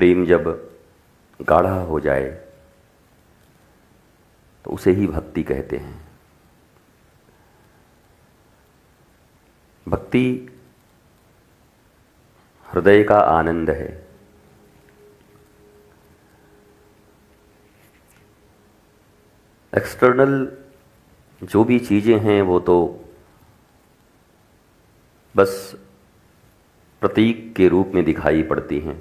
प्रेम जब गाढ़ा हो जाए तो उसे ही भक्ति कहते हैं। भक्ति हृदय का आनंद है। एक्सटर्नल जो भी चीज़ें हैं वो तो बस प्रतीक के रूप में दिखाई पड़ती हैं।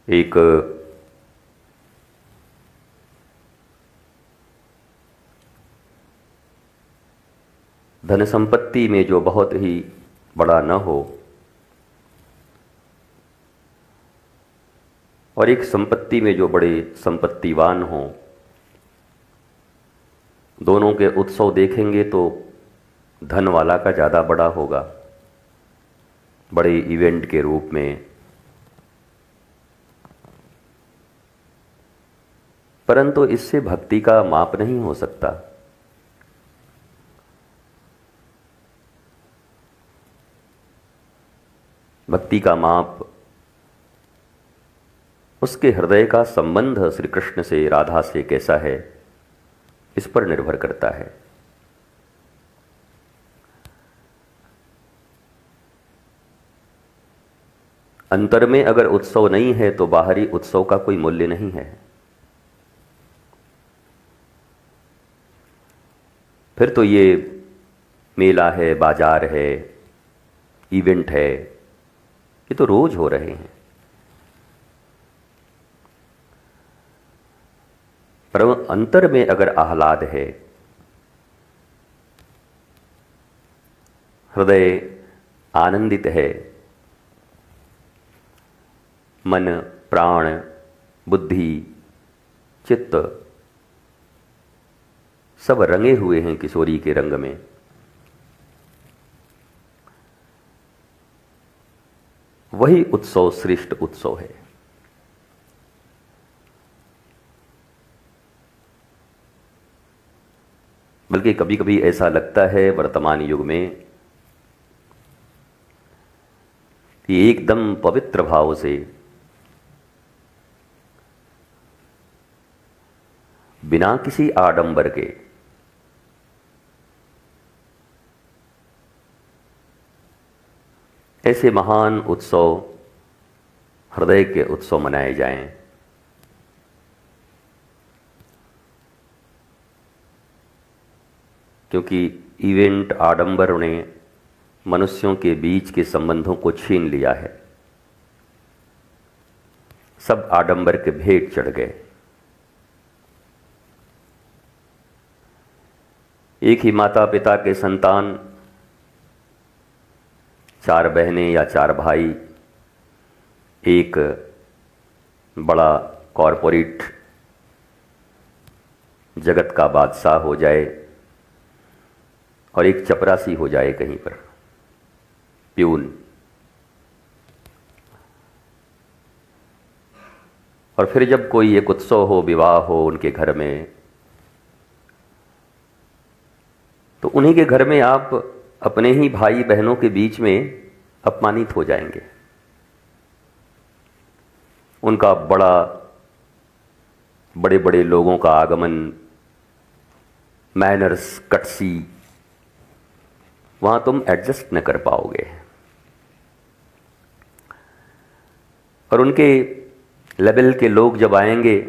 एक धन संपत्ति में जो बहुत ही बड़ा न हो और एक संपत्ति में जो बड़े संपत्तिवान हो, दोनों के उत्सव देखेंगे तो धन वाला का ज़्यादा बड़ा होगा, बड़े इवेंट के रूप में। परंतु इससे भक्ति का माप नहीं हो सकता। भक्ति का माप उसके हृदय का संबंध श्री कृष्ण से, राधा से कैसा है, इस पर निर्भर करता है। अंतर में अगर उत्सव नहीं है तो बाहरी उत्सव का कोई मूल्य नहीं है। फिर तो ये मेला है, बाजार है, इवेंट है, ये तो रोज हो रहे हैं। पर अंतर में अगर आह्लाद है, हृदय आनंदित है, मन, प्राण, बुद्धि, चित्त सब रंगे हुए हैं किशोरी के रंग में, वही उत्सव श्रेष्ठ उत्सव है। बल्कि कभी कभी ऐसा लगता है वर्तमान युग में कि एकदम पवित्र भाव से बिना किसी आडंबर के ऐसे महान उत्सव, हृदय के उत्सव मनाए जाएं। क्योंकि इवेंट, आडंबर ने मनुष्यों के बीच के संबंधों को छीन लिया है। सब आडंबर के भेंट चढ़ गए। एक ही माता पिता के संतान, 4 बहनें या 4 भाई, एक बड़ा कॉरपोरेट जगत का बादशाह हो जाए और एक चपरासी हो जाए कहीं पर, प्यून। और फिर जब कोई एक उत्सव हो, विवाह हो उनके घर में, तो उन्हीं के घर में आप अपने ही भाई बहनों के बीच में अपमानित हो जाएंगे। उनका बड़े बड़े लोगों का आगमन, मैनर्स, कटसी, वहां तुम एडजस्ट न कर पाओगे। और उनके लेवल के लोग जब आएंगे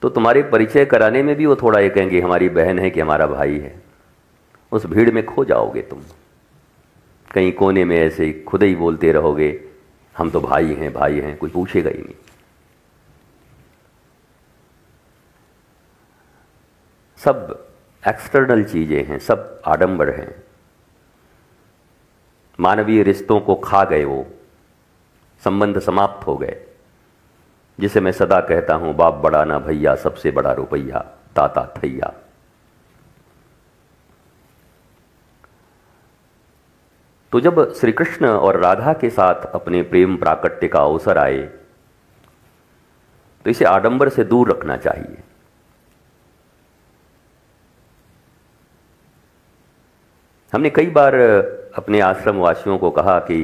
तो तुम्हारे परिचय कराने में भी वो थोड़ा ये कहेंगे हमारी बहन है कि हमारा भाई है। उस भीड़ में खो जाओगे तुम, कहीं कोने में ऐसे खुद ही बोलते रहोगे हम तो भाई हैं, भाई हैं, कोई पूछेगा ही नहीं। सब एक्सटर्नल चीजें हैं, सब आडंबर हैं, मानवीय रिश्तों को खा गए, वो संबंध समाप्त हो गए। जिसे मैं सदा कहता हूं, बाप बड़ा ना भैया, सबसे बड़ा रुपैया, ताता थैया। तो जब श्री कृष्ण और राधा के साथ अपने प्रेम प्राकट्य का अवसर आए तो इसे आडंबर से दूर रखना चाहिए। हमने कई बार अपने आश्रम वासियों को कहा कि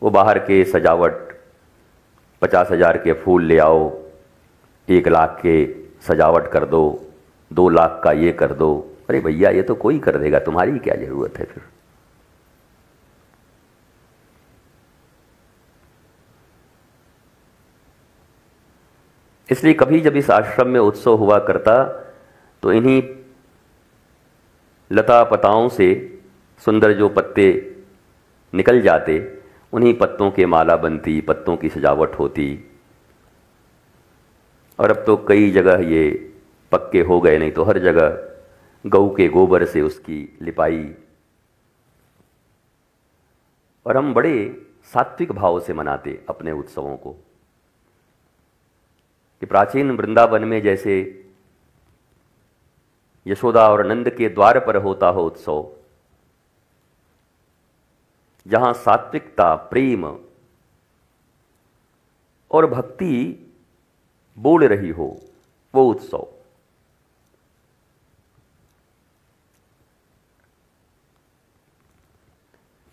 वो बाहर के सजावट 50,000 के फूल ले आओ, 1 लाख के सजावट कर दो, 2 लाख का ये कर दो। अरे भैया ये तो कोई कर देगा, तुम्हारी क्या जरूरत है फिर। इसलिए कभी जब इस आश्रम में उत्सव हुआ करता तो इन्हीं लता पताओं से सुंदर जो पत्ते निकल जाते, उन्हीं पत्तों के माला बनती, पत्तों की सजावट होती। और अब तो कई जगह ये पक्के हो गए, नहीं तो हर जगह गऊ के गोबर से उसकी लिपाई। और हम बड़े सात्विक भाव से मनाते अपने उत्सवों को कि प्राचीन वृंदावन में जैसे यशोदा और नंद के द्वार पर होता हो उत्सव, जहां सात्विकता, प्रेम और भक्ति बोल रही हो, वो उत्सव।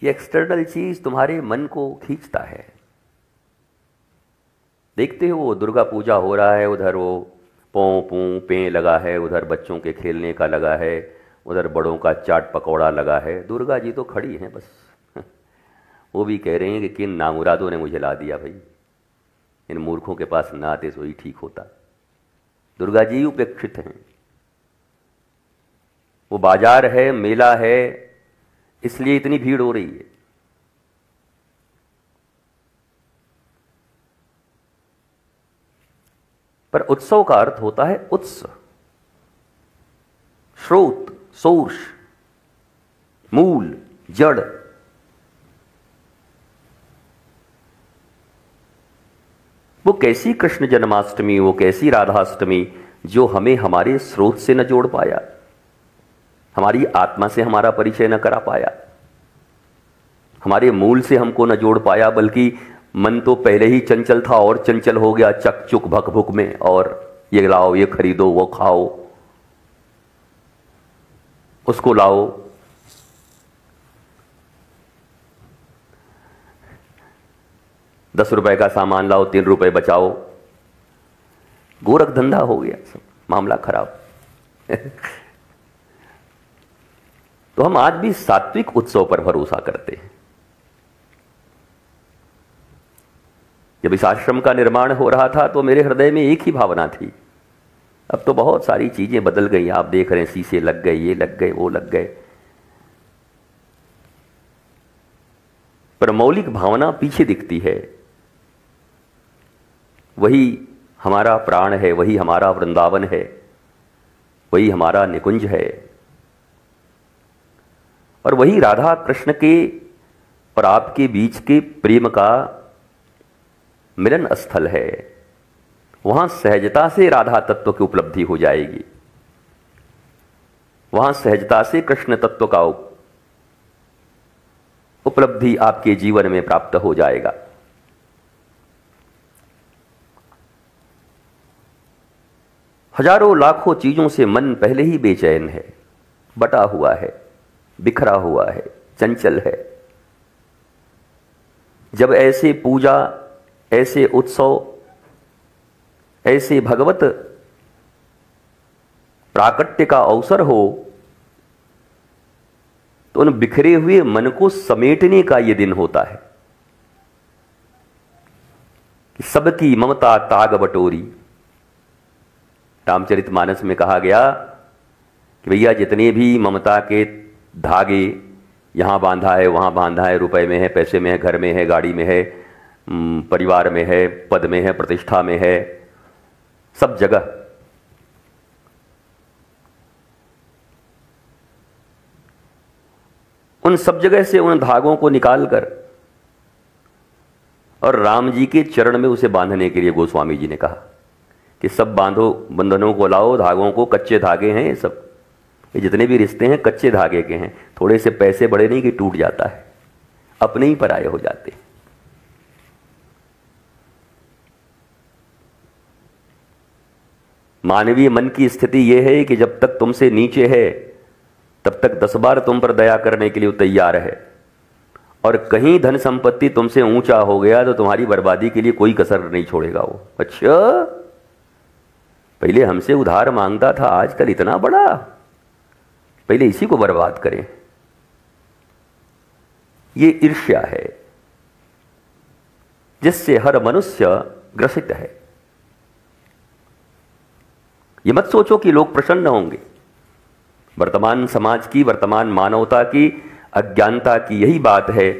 ये एक्सटर्नल चीज तुम्हारे मन को खींचता है। देखते हो वो दुर्गा पूजा हो रहा है, उधर वो पों पूं पे लगा है, उधर बच्चों के खेलने का लगा है, उधर बड़ों का चाट पकौड़ा लगा है। दुर्गा जी तो खड़ी हैं बस। वो भी कह रहे हैं कि किन नामुरादों ने मुझे ला दिया भाई, इन मूर्खों के पास ना आते तो ही ठीक होता। दुर्गा जी उपेक्षित हैं। वो बाजार है, मेला है, इसलिए इतनी भीड़ हो रही है। पर उत्सव का अर्थ होता है उत्स, स्रोत, सोर्स, मूल, जड़। वो कैसी कृष्ण जन्माष्टमी, वो कैसी राधाष्टमी जो हमें हमारे स्रोत से न जोड़ पाया, हमारी आत्मा से हमारा परिचय न करा पाया, हमारे मूल से हमको न जोड़ पाया, बल्कि मन तो पहले ही चंचल था और चंचल हो गया चक चुक भक भुक में, और ये लाओ, ये खरीदो, वो खाओ, उसको लाओ। ₹10 का सामान लाओ, 3 रुपए बचाओ। गोरख धंधा हो गया, सब मामला खराब। तो हम आज भी सात्विक उत्सव पर भरोसा करते हैं। जब इस आश्रम का निर्माण हो रहा था तो मेरे हृदय में एक ही भावना थी। अब तो बहुत सारी चीजें बदल गई, आप देख रहे हैं, शीशे लग गए, ये लग गए, वो लग गए, पर मौलिक भावना पीछे दिखती है। वही हमारा प्राण है, वही हमारा वृंदावन है, वही हमारा निकुंज है, और वही राधा कृष्ण के और आपके बीच के प्रेम का मिलन स्थल है। वहां सहजता से राधा तत्व की उपलब्धि हो जाएगी, वहां सहजता से कृष्ण तत्व का उपलब्धि आपके जीवन में प्राप्त हो जाएगा। हजारों लाखों चीजों से मन पहले ही बेचैन है, बटा हुआ है, बिखरा हुआ है, चंचल है। जब ऐसे पूजा, ऐसे उत्सव, ऐसे भगवत प्राकट्य का अवसर हो, तो उन बिखरे हुए मन को समेटने का यह दिन होता है कि सबकी ममता ताग बटोरी। रामचरितमानस में कहा गया कि भैया जितने भी ममता के धागे यहां बांधा है, वहां बांधा है, रुपए में है, पैसे में है, घर में है, गाड़ी में है, परिवार में है, पद में है, प्रतिष्ठा में है, सब जगह, उन सब जगह से उन धागों को निकालकर और राम जी के चरण में उसे बांधने के लिए गोस्वामी जी ने कहा कि सब बांधो, बंधनों को लाओ, धागों को, कच्चे धागे हैं ये सब, ये जितने भी रिश्ते हैं कच्चे धागे के हैं। थोड़े से पैसे बड़े नहीं कि टूट जाता है, अपने ही पराये हो जाते हैं। मानवीय मन की स्थिति यह है कि जब तक तुमसे नीचे है तब तक 10 बार तुम पर दया करने के लिए वो तैयार है। और कहीं धन संपत्ति तुमसे ऊंचा हो गया तो तुम्हारी बर्बादी के लिए कोई कसर नहीं छोड़ेगा वो। अच्छा, पहले हमसे उधार मांगता था, आजकल इतना बड़ा, पहले इसी को बर्बाद करें। ये ईर्ष्या है जिससे हर मनुष्य ग्रसित है। ये मत सोचो कि लोग प्रसन्न होंगे। वर्तमान समाज की, वर्तमान मानवता की अज्ञानता की यही बात है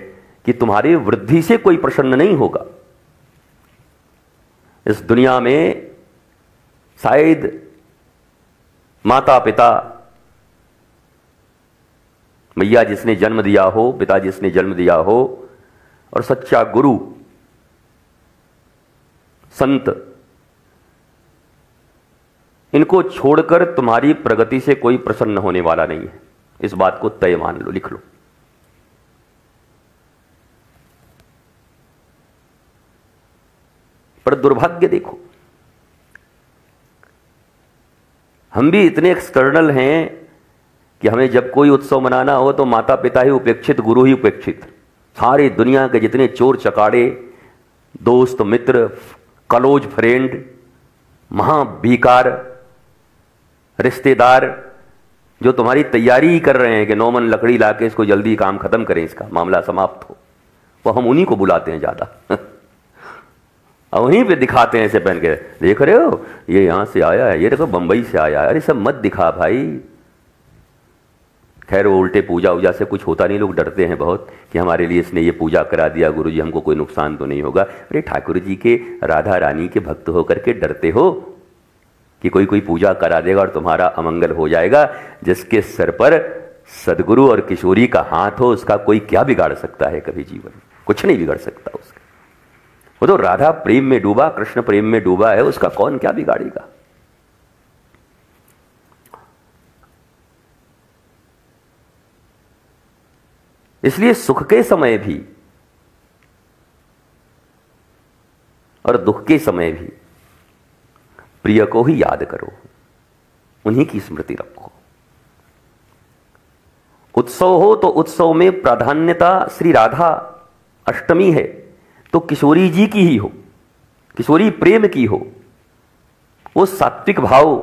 कि तुम्हारी वृद्धि से कोई प्रसन्न नहीं होगा। इस दुनिया में शायद माता पिता, मैया जिसने जन्म दिया हो, पिता जिसने जन्म दिया हो, और सच्चा गुरु संत, इनको छोड़कर तुम्हारी प्रगति से कोई प्रसन्न होने वाला नहीं है। इस बात को तय मान लो, लिख लो। पर दुर्भाग्य देखो, हम भी इतने एक्सटर्नल हैं कि हमें जब कोई उत्सव मनाना हो तो माता पिता ही उपेक्षित, गुरु ही उपेक्षित। सारी दुनिया के जितने चोर चकाड़े, दोस्त मित्र, क्लोज फ्रेंड, महाबीकार रिश्तेदार जो तुम्हारी तैयारी ही कर रहे हैं कि 9 मन लकड़ी लाके इसको जल्दी काम खत्म करें, इसका मामला समाप्त हो, वो हम उन्हीं को बुलाते हैं ज्यादा। और वहीं पे दिखाते हैं ऐसे पहन के, देख रहे हो ये यहां से आया है, ये देखो बंबई से आया है। अरे सब मत दिखा भाई। खैर वो उल्टे पूजा वूजा से कुछ होता नहीं, लोग डरते हैं बहुत कि हमारे लिए इसने ये पूजा करा दिया, गुरु जी हमको कोई नुकसान तो नहीं होगा। अरे ठाकुर जी के, राधा रानी के भक्त होकर के डरते हो कि कोई पूजा करा देगा और तुम्हारा अमंगल हो जाएगा। जिसके सर पर सदगुरु और किशोरी का हाथ हो उसका कोई क्या बिगाड़ सकता है? कभी जीवन में कुछ नहीं बिगड़ सकता उसका। वो तो राधा प्रेम में डूबा, कृष्ण प्रेम में डूबा है, उसका कौन क्या बिगाड़ेगा? इसलिए सुख के समय भी और दुख के समय भी प्रिय को ही याद करो, उन्हीं की स्मृति रखो। उत्सव हो तो उत्सव में प्राधान्यता श्री राधा अष्टमी है तो किशोरी जी की ही हो, किशोरी प्रेम की हो, वो सात्विक भाव,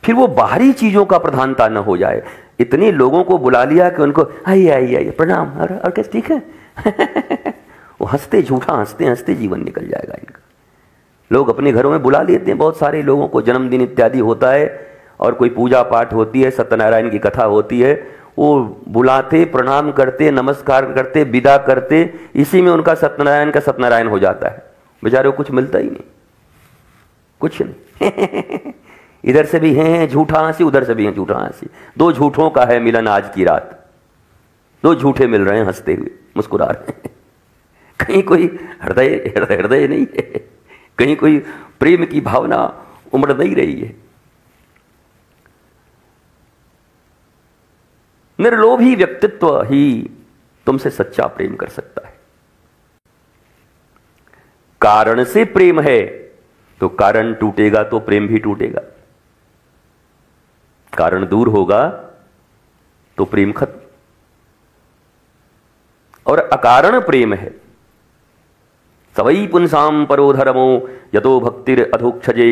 फिर वो बाहरी चीजों का प्रधानता न हो जाए। इतने लोगों को बुला लिया कि उनको आइए आइए आइए प्रणाम, और कैसे ठीक है? वो हंसते, झूठा हंसते हंसते जीवन निकल जाएगा इनका। लोग अपने घरों में बुला लेते हैं, बहुत सारे लोगों को जन्मदिन इत्यादि होता है और कोई पूजा पाठ होती है, सत्यनारायण की कथा होती है, वो बुलाते, प्रणाम करते, नमस्कार करते, विदा करते, इसी में उनका सत्यनारायण का सत्यनारायण हो जाता है। बेचारे को कुछ मिलता ही नहीं, कुछ नहीं। इधर से भी हैं झूठा हंसी, उधर से भी हैं झूठा हंसी। दो झूठों का है मिलन आज की रात, दो झूठे मिल रहे हैं हंसते हुए, मुस्कुरा रहे हैं। कहीं कोई हृदय नहीं है, कहीं कोई प्रेम की भावना उमड़ नहीं रही है। निर्लोभी व्यक्तित्व ही तुमसे सच्चा प्रेम कर सकता है। कारण से प्रेम है तो कारण टूटेगा तो प्रेम भी टूटेगा, कारण दूर होगा तो प्रेम खत्म। और अकारण प्रेम है, सवई पुंसाम परो धर्मो यतो भक्तिर अधोक्षजे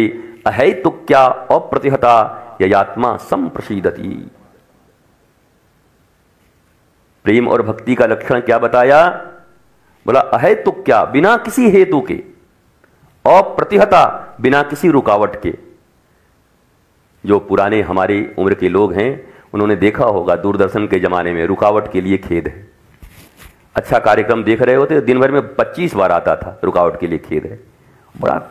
अहैतुक्या अप्रतिहता ययात्मा संप्रसीदति। प्रेम और भक्ति का लक्षण क्या बताया? बोला अहैतुक्या, बिना किसी हेतु के, अप्रतिहता, बिना किसी रुकावट के। जो पुराने हमारी उम्र के लोग हैं उन्होंने देखा होगा दूरदर्शन के जमाने में रुकावट के लिए खेद है। अच्छा कार्यक्रम देख रहे होते दिन भर में 25 बार आता था रुकावट के लिए खेद है। बड़ा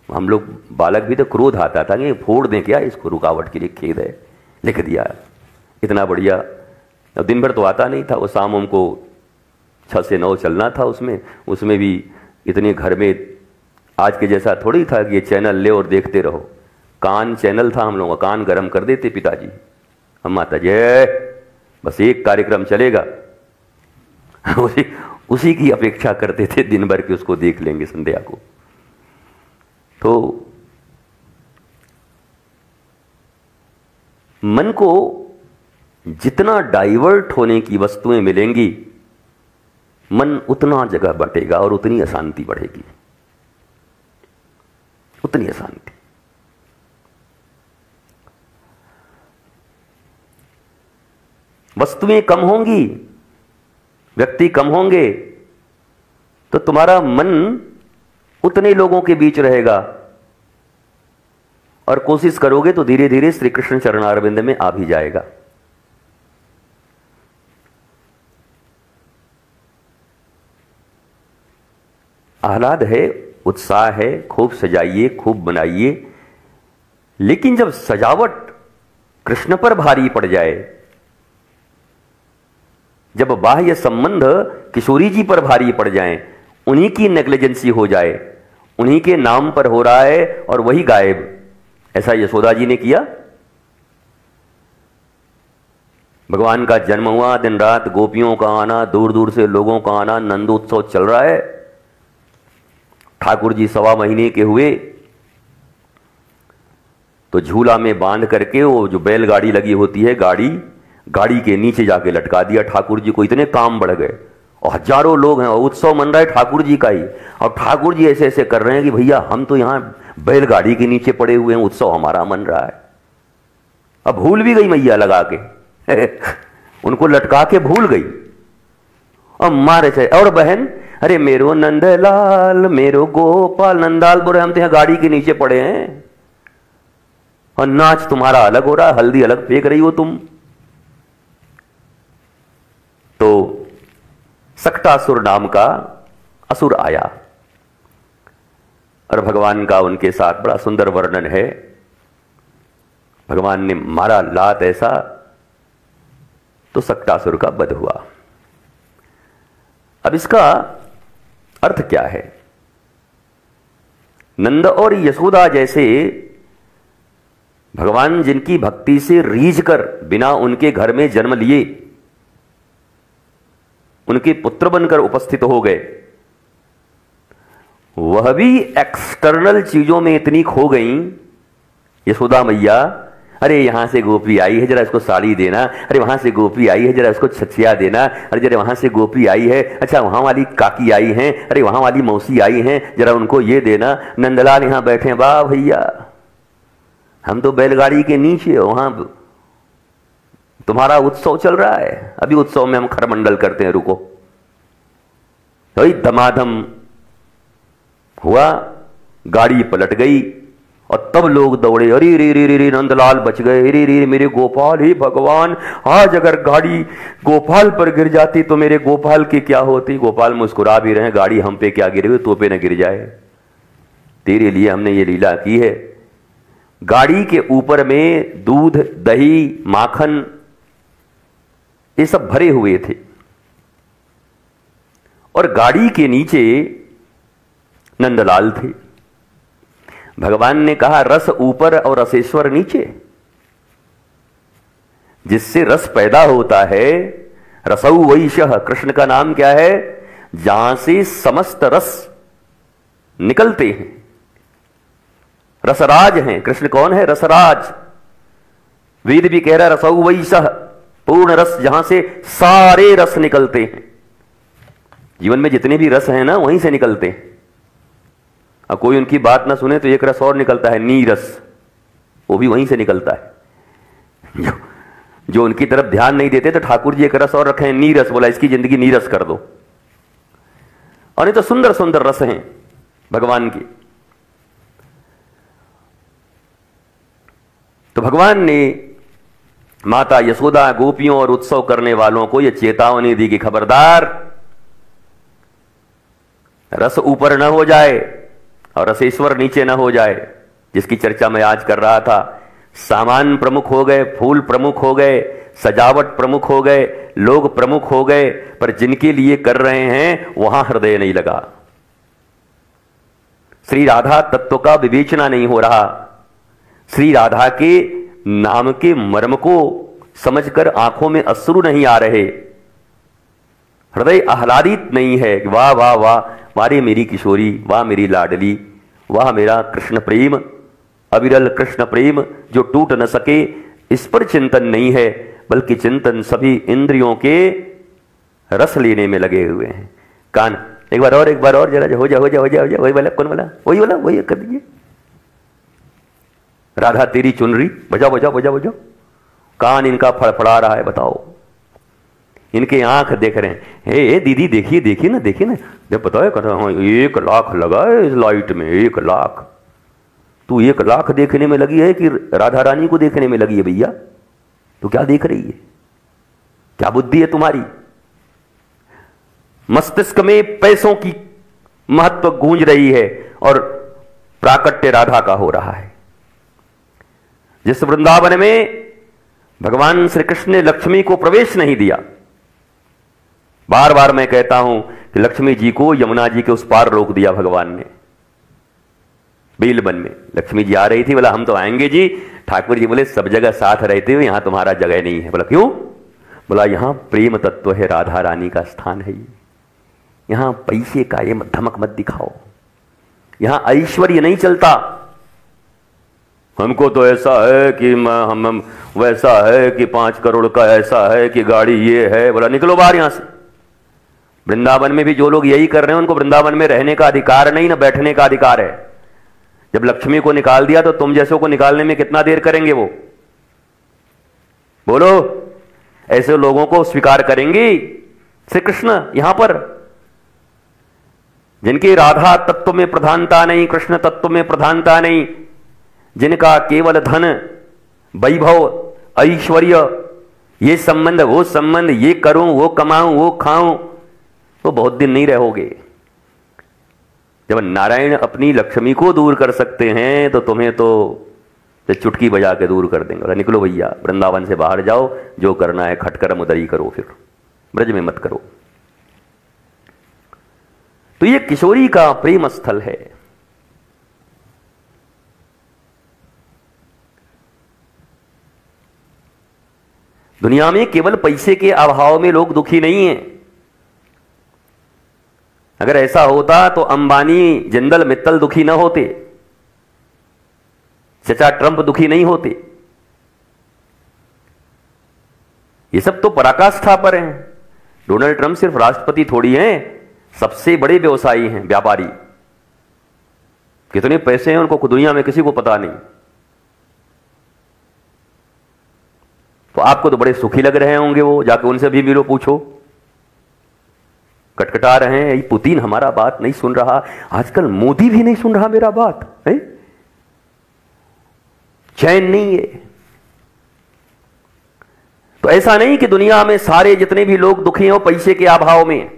हम लोग बालक भी तो क्रोध आता था कि फोड़ दें क्या इसको, रुकावट के लिए खेद है, लिख दिया। इतना बढ़िया, दिन भर तो आता नहीं था, वो शाम हमको 6 से 9 चलना था। उसमें भी इतने घर में आज के जैसा थोड़ी था कि ये चैनल ले और देखते रहो। कान चैनल था, हम लोगों का कान गरम कर देते पिताजी, हम माता जी बस एक कार्यक्रम चलेगा, उसी की अपेक्षा करते थे दिन भर के, उसको देख लेंगे संध्या को। तो मन को जितना डाइवर्ट होने की वस्तुएं मिलेंगी, मन उतना जगह बटेगा और उतनी अशांति बढ़ेगी, उतनी अशांति। वस्तुएं कम होंगी, व्यक्ति कम होंगे, तो तुम्हारा मन उतने लोगों के बीच रहेगा और कोशिश करोगे तो धीरे धीरे श्री कृष्ण चरणारविंद में आ भी जाएगा। आह्लाद है, उत्साह है, खूब सजाइए, खूब बनाइए, लेकिन जब सजावट कृष्ण पर भारी पड़ जाए, जब बाह्य संबंध किशोरी जी पर भारी पड़ जाएं, उन्हीं की नेग्लिजेंसी हो जाए, उन्हीं के नाम पर हो रहा है और वही गायब, ऐसा यशोदा जी ने किया। भगवान का जन्म हुआ, दिन रात गोपियों का आना, दूर दूर से लोगों का आना, नंदोत्सव चल रहा है। ठाकुर जी 1.25 महीने के हुए तो झूला में बांध करके वो जो बैलगाड़ी लगी होती है, गाड़ी के नीचे जाके लटका दिया ठाकुर जी को। इतने काम बढ़ गए और हजारों लोग हैं और उत्सव मन रहा है ठाकुर जी का ही, और ठाकुर जी ऐसे ऐसे कर रहे हैं कि भैया हम तो यहां बैलगाड़ी के नीचे पड़े हुए हैं, उत्सव हमारा मन रहा है। अब भूल भी गई मैया लगा के उनको लटका के भूल गई और मारे से। और बहन, अरे मेरो नंदलाल, मेरो गोपाल, नंदाल बोले हम तो यहां गाड़ी के नीचे पड़े हैं और नाच तुम्हारा अलग हो रहा है, हल्दी अलग फेंक रही हो तुम। तो सक्टासुर नाम का असुर आया और भगवान का उनके साथ बड़ा सुंदर वर्णन है। भगवान ने मारा लात ऐसा तो सक्टासुर का वध हुआ। अब इसका अर्थ क्या है? नंद और यशोदा जैसे भगवान जिनकी भक्ति से रीझ कर बिना उनके घर में जन्म लिए उनके पुत्र बनकर उपस्थित हो गए, वह भी एक्सटर्नल चीजों में इतनी खो गई। यशोदा मैया, अरे यहां से गोपी आई है जरा इसको साड़ी देना, अरे वहां से गोपी आई है जरा इसको छछिया देना, अरे जरा वहां से गोपी आई है, अच्छा वहां वाली काकी आई हैं, अरे वहां वाली मौसी आई हैं, जरा उनको ये देना। नंदलाल यहां बैठे, वाह भैया हम तो बैलगाड़ी के नीचे, वहां तुम्हारा उत्सव चल रहा है, अभी उत्सव में हम खरमंडल करते हैं, रुको। तो धमाधम हुआ, गाड़ी पलट गई और तब लोग दौड़े, अरे रे रे रे नंदलाल बच गए, अरे रे मेरे गोपाल, ही भगवान आज अगर गाड़ी गोपाल पर गिर जाती तो मेरे गोपाल की क्या होती। गोपाल मुस्कुरा भी रहे, गाड़ी हम पे क्या गिरे, तो पे न गिर जाए, तेरे लिए हमने ये लीला की है। गाड़ी के ऊपर में दूध, दही, माखन ये सब भरे हुए थे और गाड़ी के नीचे नंदलाल थे। भगवान ने कहा रस ऊपर और रसेश्वर नीचे। जिससे रस पैदा होता है, रसौ वैशः, कृष्ण का नाम क्या है? जहां से समस्त रस निकलते हैं, रसराज हैं। कृष्ण कौन है? रसराज। वेद भी कह रहा है रसौ वैशः, पूर्ण रस, जहां से सारे रस निकलते हैं। जीवन में जितने भी रस हैं ना, वहीं से निकलते हैं। अब कोई उनकी बात ना सुने तो एक रस और निकलता है, नीरस, वो भी वहीं से निकलता है। जो उनकी तरफ ध्यान नहीं देते तो ठाकुर जी एक रस और रखे हैं, नीरस, बोला इसकी जिंदगी नीरस कर दो। और ये तो सुंदर सुंदर रस हैं भगवान की। तो भगवान ने माता यशोदा, गोपियों और उत्सव करने वालों को यह चेतावनी दी कि खबरदार, रस ऊपर न हो जाए और रसेश्वर नीचे न हो जाए, जिसकी चर्चा मैं आज कर रहा था। सामान प्रमुख हो गए, फूल प्रमुख हो गए, सजावट प्रमुख हो गए, लोग प्रमुख हो गए, पर जिनके लिए कर रहे हैं वहां हृदय नहीं लगा। श्री राधा तत्व का विवेचना नहीं हो रहा, श्री राधा के नाम के मर्म को समझकर आंखों में अश्रु नहीं आ रहे, हृदय आह्लादित नहीं है। वाह वाह वाह, मारे मेरी किशोरी, वाह मेरी लाडली, वाह मेरा कृष्ण प्रेम, अविरल कृष्ण प्रेम जो टूट न सके, इस पर चिंतन नहीं है, बल्कि चिंतन सभी इंद्रियों के रस लेने में लगे हुए हैं। कान एक बार और जरा हो जा वही वाला, कौन वाला, वही कर दीजिए। राधा तेरी चुनरी, बजाओ। कान इनका फड़फड़ा रहा है, बताओ। इनके आंख देख रहे हैं, हे दीदी देखिए ना, जब पता है कहता हाँ 1 लाख लगा है इस लाइट में, 1 लाख। तू 1 लाख देखने में लगी है कि राधा रानी को देखने में लगी है भैया? तू क्या देख रही है? क्या बुद्धि है तुम्हारी? मस्तिष्क में पैसों की महत्व गूंज रही है और प्राकट्य राधा का हो रहा है। जिस वृंदावन में भगवान श्री कृष्ण ने लक्ष्मी को प्रवेश नहीं दिया, बार बार मैं कहता हूं कि लक्ष्मी जी को यमुना जी के उस पार रोक दिया भगवान ने। बेलवन में लक्ष्मी जी आ रही थी, बोला हम तो आएंगे जी। ठाकुर जी बोले सब जगह साथ रहते हुए यहां तुम्हारा जगह नहीं है। बोला क्यों? बोला यहां प्रेम तत्व है, राधा रानी का स्थान है। यहां पैसे का ये धमक मत दिखाओ, यहां ऐश्वर्य नहीं चलता। हमको तो ऐसा है कि हम वैसा है कि 5 करोड़ का ऐसा है कि गाड़ी ये है। बोला निकलो बाहर यहां से। वृंदावन में भी जो लोग यही कर रहे हैं उनको वृंदावन में रहने का अधिकार नहीं, ना बैठने का अधिकार है। जब लक्ष्मी को निकाल दिया तो तुम जैसों को निकालने में कितना देर करेंगे वो? बोलो, ऐसे लोगों को स्वीकार करेंगी श्री कृष्ण यहां पर? जिनकी राधा तत्व में प्रधानता नहीं, कृष्ण तत्व में प्रधानता नहीं, जिनका केवल धन, वैभव, ऐश्वर्य, ये संबंध वो संबंध, ये करूं वो कमाऊं वो खाऊं, तो बहुत दिन नहीं रहोगे। जब नारायण अपनी लक्ष्मी को दूर कर सकते हैं तो तुम्हें तो चुटकी बजा के दूर कर देंगे। निकलो भैया, वृंदावन से बाहर जाओ, जो करना है खटकरम उधर ही करो, फिर ब्रज में मत करो। तो ये किशोरी का प्रेम स्थल है। दुनिया में केवल पैसे के अभाव में लोग दुखी नहीं हैं। अगर ऐसा होता तो अंबानी, जिंदल, मित्तल दुखी ना होते, चचा ट्रंप दुखी नहीं होते। ये सब तो पराकाष्ठा पर हैं। डोनाल्ड ट्रंप सिर्फ राष्ट्रपति थोड़ी हैं, सबसे बड़े व्यवसायी हैं, व्यापारी। कितने पैसे हैं उनको दुनिया में किसी को पता नहीं। तो आपको तो बड़े सुखी लग रहे होंगे वो, जाके उनसे भी मिलो, पूछो। कटकटा रहे हैं, पुतिन हमारा बात नहीं सुन रहा, आजकल मोदी भी नहीं सुन रहा मेरा बात है। चैन नहीं है। तो ऐसा नहीं कि दुनिया में सारे जितने भी लोग दुखी हैं वो पैसे के अभाव में,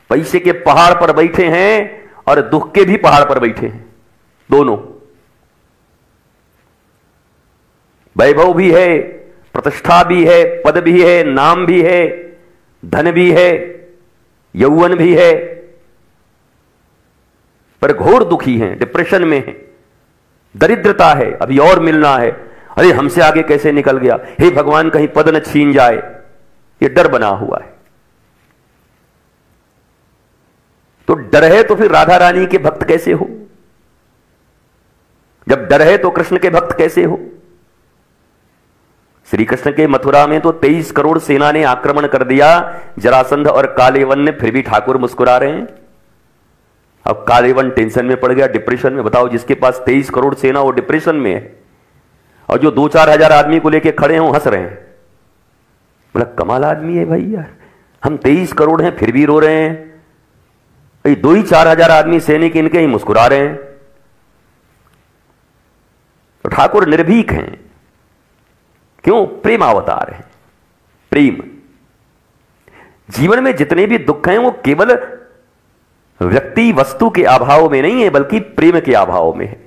पैसे के पहाड़ पर बैठे हैं और दुख के भी पहाड़ पर बैठे हैं। दोनों, वैभव भी है, प्रतिष्ठा भी है, पद भी है, नाम भी है, धन भी है, यौवन भी है, पर घोर दुखी हैं, डिप्रेशन में हैं, दरिद्रता है, अभी और मिलना है। अरे हमसे आगे कैसे निकल गया, हे भगवान कहीं पद न छीन जाए, ये डर बना हुआ है। तो डर है तो फिर राधा रानी के भक्त कैसे हो? जब डर है तो कृष्ण के भक्त कैसे हो? श्री कृष्ण के मथुरा में तो 23 करोड़ सेना ने आक्रमण कर दिया, जरासंध और कालेवन ने, फिर भी ठाकुर मुस्कुरा रहे हैं। अब कालेवन टेंशन में पड़ गया, डिप्रेशन में। बताओ, जिसके पास 23 करोड़ सेना वो डिप्रेशन में है, और जो 2-4 हजार आदमी को लेके खड़े हैं हंस रहे हैं। बोला कमाल आदमी है भाई यार, हम 23 करोड़ हैं फिर भी रो रहे हैं, 2-4 हजार आदमी सैनिक इनके ही मुस्कुरा रहे हैं। तो ठाकुर निर्भीक हैं। क्यों? प्रेम अवतार है। प्रेम। जीवन में जितने भी दुख हैं वो केवल व्यक्ति वस्तु के अभाव में नहीं है, बल्कि प्रेम के अभाव में है।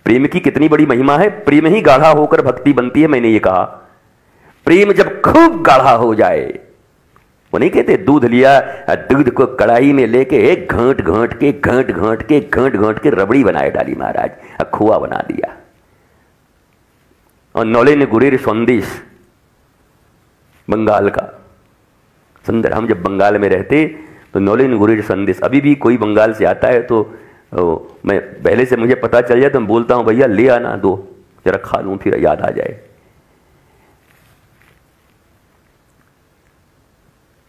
प्रेम की कितनी बड़ी महिमा है। प्रेम ही गाढ़ा होकर भक्ति बनती है। मैंने ये कहा, प्रेम जब खूब गाढ़ा हो जाए, वो नहीं कहते दूध लिया, दूध को कढ़ाई में लेके घाट घाट के रबड़ी बनाए डाली महाराज, खोआ बना दिया। और नौलेन गुरेर संदेश, बंगाल का सुंदर। हम जब बंगाल में रहते तो नौलेन गुरेर संदेश, अभी भी कोई बंगाल से आता है तो मैं पहले से मुझे पता चल जाए तो मैं बोलता हूँ भैया ले आना 2 जरा खा लूं फिर याद आ जाए।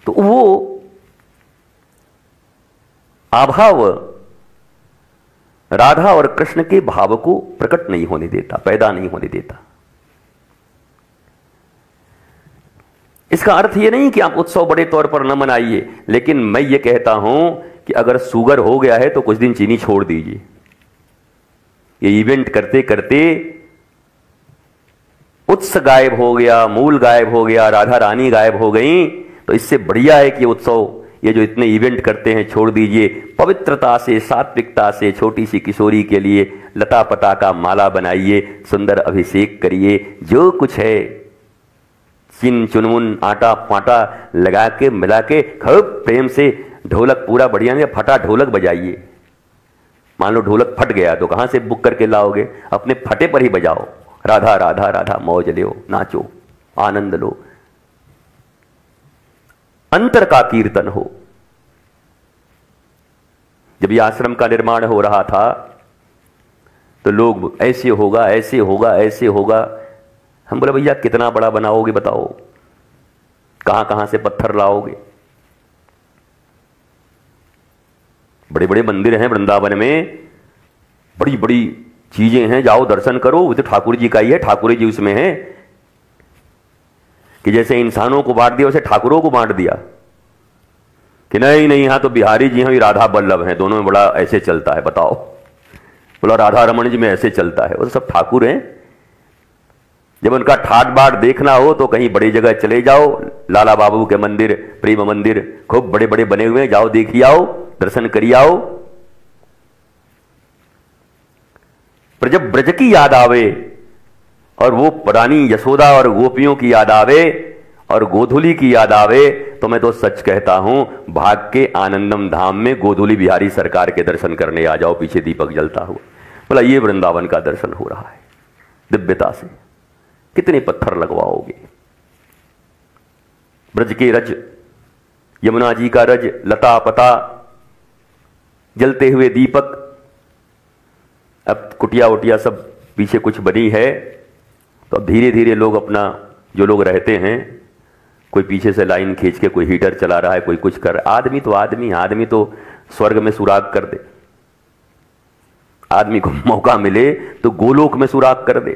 तो वो अभाव राधा और कृष्ण के भाव को प्रकट नहीं होने देता, पैदा नहीं होने देता। इसका अर्थ यह नहीं कि आप उत्सव बड़े तौर पर न मनाइए, लेकिन मैं ये कहता हूं कि अगर शुगर हो गया है तो कुछ दिन चीनी छोड़ दीजिए। ये इवेंट करते करते उत्स गायब हो गया, मूल गायब हो गया, राधा रानी गायब हो गई, तो इससे बढ़िया है कि उत्सव, ये जो इतने इवेंट करते हैं, छोड़ दीजिए। पवित्रता से, सात्विकता से छोटी सी किशोरी के लिए लता पता का माला बनाइए, सुंदर अभिषेक करिए, जो कुछ है चिन चुनमुन आटा फाटा लगा के मिला के खूब प्रेम से ढोलक पूरा बढ़िया से फटा ढोलक बजाइए। मान लो ढोलक फट गया तो कहां से बुक करके लाओगे? अपने फटे पर ही बजाओ, राधा राधा राधा, मौज लो, नाचो, आनंद लो, अंतर का कीर्तन हो। जब ये आश्रम का निर्माण हो रहा था तो लोग ऐसे होगा, ऐसे होगा, ऐसे होगा। हम बोले भैया कितना बड़ा बनाओगे बताओ, कहां कहां से पत्थर लाओगे? बड़े बड़े मंदिर हैं वृंदावन में, बड़ी बड़ी चीजें हैं, जाओ दर्शन करो। वो तो ठाकुर जी का ही है, ठाकुर जी उसमें है कि जैसे इंसानों को बांट दिया वैसे ठाकुरों को बांट दिया कि नहीं नहीं, यहां तो बिहारी जी हैं, राधा बल्लभ हैं, दोनों में बड़ा ऐसे चलता है। बताओ, बोला राधा रमन जी में ऐसे चलता है। वो सब ठाकुर हैं। जब उनका ठाट बाट देखना हो तो कहीं बड़ी जगह चले जाओ, लाला बाबू के मंदिर, प्रेम मंदिर खूब बड़े बड़े बने हुए हैं, जाओ देखिए आओ, दर्शन करिए आओ। पर जब ब्रज की याद आवे और वो पुरानी यशोदा और गोपियों की याद आवे और गोधुली की याद आवे, तो मैं तो सच कहता हूं, भाग के आनंदम धाम में गोधुली बिहारी सरकार के दर्शन करने आ जाओ, पीछे दीपक जलता हुआ। बोला ये वृंदावन का दर्शन हो रहा है दिव्यता से। कितने पत्थर लगवाओगे? ब्रज के रज, यमुना जी का रज, लता पता, जलते हुए दीपक। अब कुटिया उटिया सब पीछे कुछ बनी है, तो अब धीरे धीरे लोग अपना, जो लोग रहते हैं, कोई पीछे से लाइन खींच के कोई हीटर चला रहा है, कोई कुछ कर रहा है। आदमी तो स्वर्ग में सुराग कर दे। आदमी को मौका मिले तो गोलोक में सुराग कर दे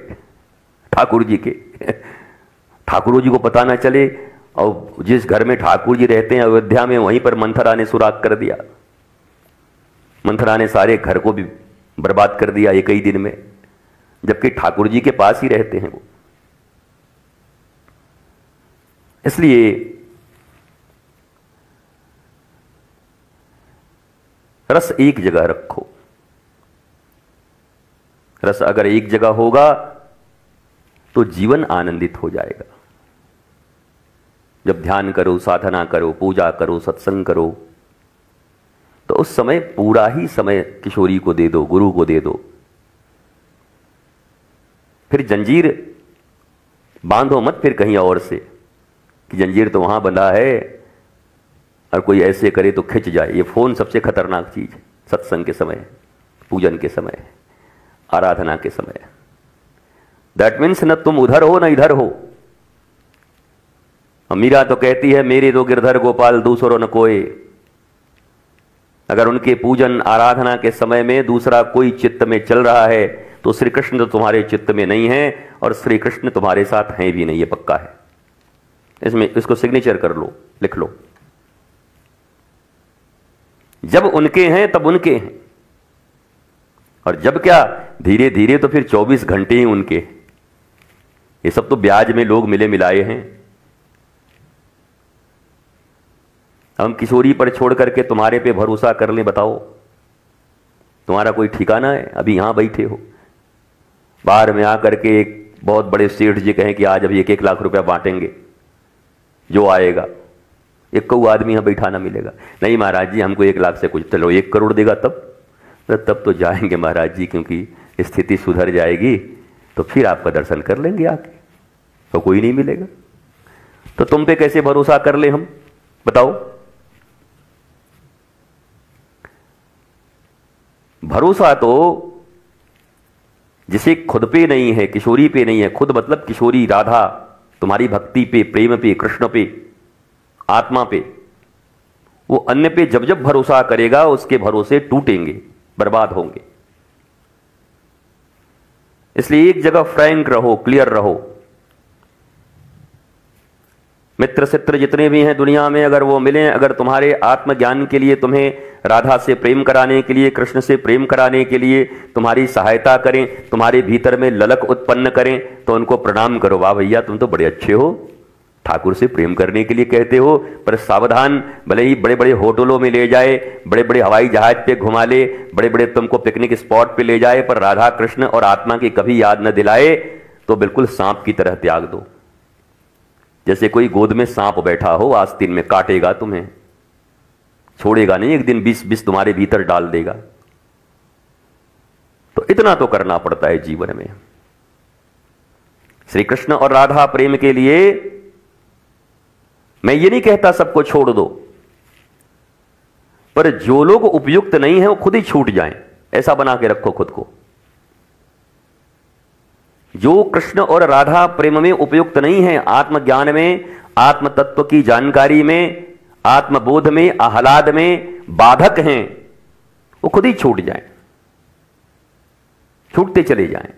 ठाकुर जी के। ठाकुर जी को पता ना चले, और जिस घर में ठाकुर जी रहते हैं अयोध्या में, वहीं पर मंथरा ने सुराग कर दिया। मंथरा ने सारे घर को भी बर्बाद कर दिया एक ही दिन में, जबकि ठाकुर जी के पास ही रहते हैं वो। इसलिए रस एक जगह रखो। रस अगर एक जगह होगा तो जीवन आनंदित हो जाएगा। जब ध्यान करो, साधना करो, पूजा करो, सत्संग करो, तो उस समय पूरा ही समय किशोरी को दे दो, गुरु को दे दो। फिर जंजीर बांधो मत फिर कहीं और से, कि जंजीर तो वहां बंधा है और कोई ऐसे करे तो खिंच जाए। ये फोन सबसे खतरनाक चीज है सत्संग के समय, पूजन के समय, आराधना के समय। दैट मीन्स न तुम उधर हो न इधर हो। मीरा तो कहती है मेरे दो गिरधर गोपाल दूसरो न कोई। अगर उनके पूजन आराधना के समय में दूसरा कोई चित्त में चल रहा है तो श्री कृष्ण तो तुम्हारे चित्त में नहीं है, और श्री कृष्ण तुम्हारे साथ हैं भी नहीं, ये पक्का है। इसमें इसको सिग्नेचर कर लो, लिख लो। जब उनके हैं तब उनके हैं, और जब क्या धीरे धीरे तो फिर 24 घंटे ही उनके। ये सब तो ब्याज में लोग मिले मिलाए हैं। हम किशोरी पर छोड़ करके तुम्हारे पे भरोसा कर ले, बताओ तुम्हारा कोई ठिकाना है? अभी यहां बैठे हो, बाहर में आकर के एक बहुत बड़े सेठ जी कहें कि आज अभी 1-1 लाख रुपया बांटेंगे, जो आएगा एक को आदमी यहां बैठा ना मिलेगा। नहीं महाराज जी हमको 1 लाख से कुछ, चलो 1 करोड़ देगा तब तो जाएंगे महाराज जी, क्योंकि स्थिति सुधर जाएगी तो फिर आपका दर्शन कर लेंगे आके, तो कोई नहीं मिलेगा। तो तुम पे कैसे भरोसा कर ले हम, बताओ? भरोसा तो जिसे खुद पे नहीं है, किशोरी पे नहीं है, खुद मतलब किशोरी राधा, तुम्हारी भक्ति पे, प्रेम पे, कृष्ण पे, आत्मा पे, वो अन्य पे जब जब भरोसा करेगा उसके भरोसे टूटेंगे, बर्बाद होंगे। इसलिए एक जगह फ्रैंक रहो, क्लियर रहो। मित्र सित्र जितने भी हैं दुनिया में, अगर वो मिलें, अगर तुम्हारे आत्मज्ञान के लिए, तुम्हें राधा से प्रेम कराने के लिए, कृष्ण से प्रेम कराने के लिए तुम्हारी सहायता करें, तुम्हारे भीतर में ललक उत्पन्न करें, तो उनको प्रणाम करो। वाह भैया, तुम तो बड़े अच्छे हो, ठाकुर से प्रेम करने के लिए कहते हो। पर सावधान, भले ही बड़े बड़े होटलों में ले जाए, बड़े बड़े हवाई जहाज पे घुमा ले, बड़े बड़े तुमको पिकनिक स्पॉट पे ले जाए, पर राधा कृष्ण और आत्मा की कभी याद न दिलाए तो बिल्कुल सांप की तरह त्याग दो। जैसे कोई गोद में सांप बैठा हो आस्तीन में, काटेगा तुम्हें, छोड़ेगा नहीं, एक दिन विष तुम्हारे भीतर डाल देगा। तो इतना तो करना पड़ता है जीवन में। श्री कृष्ण और राधा प्रेम के लिए मैं ये नहीं कहता सबको छोड़ दो, पर जो लोग उपयुक्त नहीं है वो खुद ही छूट जाएं, ऐसा बना के रखो खुद को। जो कृष्ण और राधा प्रेम में उपयुक्त नहीं है, आत्मज्ञान में, आत्म तत्व की जानकारी में, आत्मबोध में, आह्लाद में बाधक हैं, वो खुद ही छूट जाएं, छूटते चले जाएं।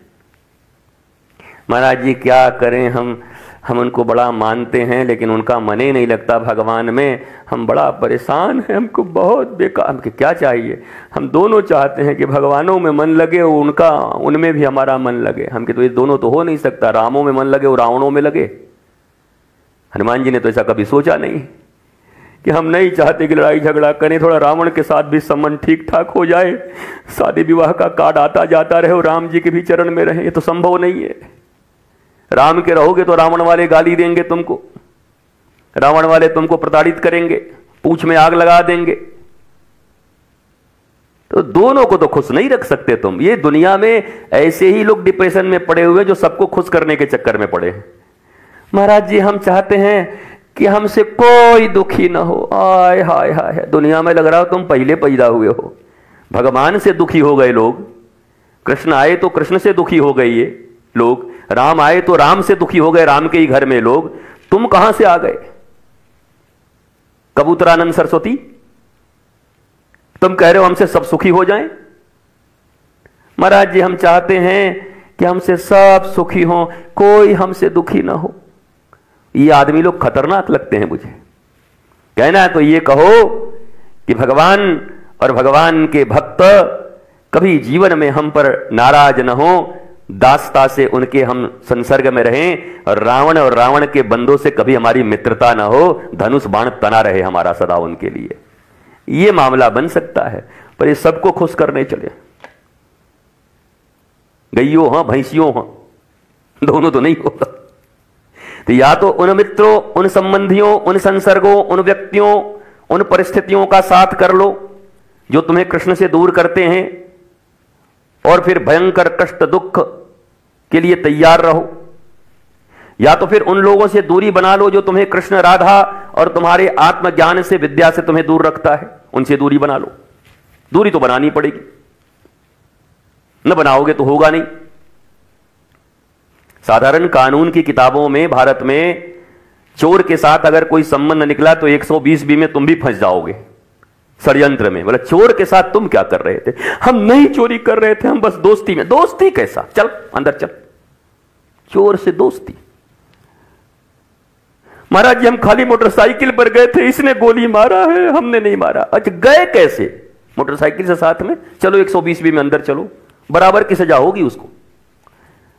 महाराज जी क्या करें, हम उनको बड़ा मानते हैं लेकिन उनका मन ही नहीं लगता भगवान में, हम बड़ा परेशान हैं, हमको बहुत बेकार। हमको क्या चाहिए, हम दोनों चाहते हैं कि भगवानों में मन लगे और उनका उनमें भी हमारा मन लगे। हमके तो ये दोनों तो हो नहीं सकता, रामों में मन लगे और रावणों में लगे। हनुमान जी ने तो ऐसा कभी सोचा नहीं कि हम नहीं चाहते कि लड़ाई झगड़ा करें, थोड़ा रावण के साथ भी संबंध ठीक ठाक हो जाए, शादी विवाह का कार्ड आता जाता रहे और राम जी के भी चरण में रहे। ये तो संभव नहीं है। राम के रहोगे तो रावण वाले गाली देंगे तुमको, रावण वाले तुमको प्रताड़ित करेंगे, पूंछ में आग लगा देंगे। तो दोनों को तो खुश नहीं रख सकते तुम। ये दुनिया में ऐसे ही लोग डिप्रेशन में पड़े हुए जो सबको खुश करने के चक्कर में पड़े हैं। महाराज जी हम चाहते हैं कि हमसे कोई दुखी ना हो। आय हाय हाय, दुनिया में लग रहा हो तुम पहले पैदा हुए हो। भगवान से दुखी हो गए लोग, कृष्ण आए तो कृष्ण से दुखी हो गए ये लोग, राम आए तो राम से दुखी हो गए, राम के ही घर में लोग। तुम कहां से आ गए? कबूतरानंद सरस्वती, तुम कह रहे हो हमसे सब सुखी हो जाएं। महाराज जी हम चाहते हैं कि हमसे सब सुखी हो, कोई हमसे दुखी ना हो। ये आदमी लोग खतरनाक लगते हैं मुझे। कहना है तो ये कहो कि भगवान और भगवान के भक्त कभी जीवन में हम पर नाराज न हो, दासता से उनके हम संसर्ग में रहें, और रावण के बंदों से कभी हमारी मित्रता ना हो, धनुष बाण तना रहे हमारा सदा उनके लिए। ये मामला बन सकता है। पर ये सबको खुश करने चले, गईयो हां भैंसियों हां, दोनों तो नहीं होगा। तो या तो उन मित्रों, उन संबंधियों, उन संसर्गों, उन व्यक्तियों, उन परिस्थितियों का साथ कर लो जो तुम्हें कृष्ण से दूर करते हैं, और फिर भयंकर कष्ट दुख के लिए तैयार रहो। या तो फिर उन लोगों से दूरी बना लो जो तुम्हें कृष्ण राधा और तुम्हारे आत्मज्ञान से, विद्या से तुम्हें दूर रखता है, उनसे दूरी बना लो। दूरी तो बनानी पड़ेगी, न बनाओगे तो होगा नहीं। साधारण कानून की किताबों में भारत में चोर के साथ अगर कोई संबंध निकला तो 120 में तुम भी फंस जाओगे षड्यंत्र में। बोला चोर के साथ तुम क्या कर रहे थे? हम नहीं चोरी कर रहे थे, हम बस दोस्ती में। दोस्ती कैसा? चल अंदर चल, चोर से दोस्ती। महाराज जी हम खाली मोटरसाइकिल पर गए थे, इसने गोली मारा है, हमने नहीं मारा। अच्छा गए कैसे? मोटरसाइकिल से साथ में। चलो 120 में अंदर चलो, बराबर की सजा होगी उसको।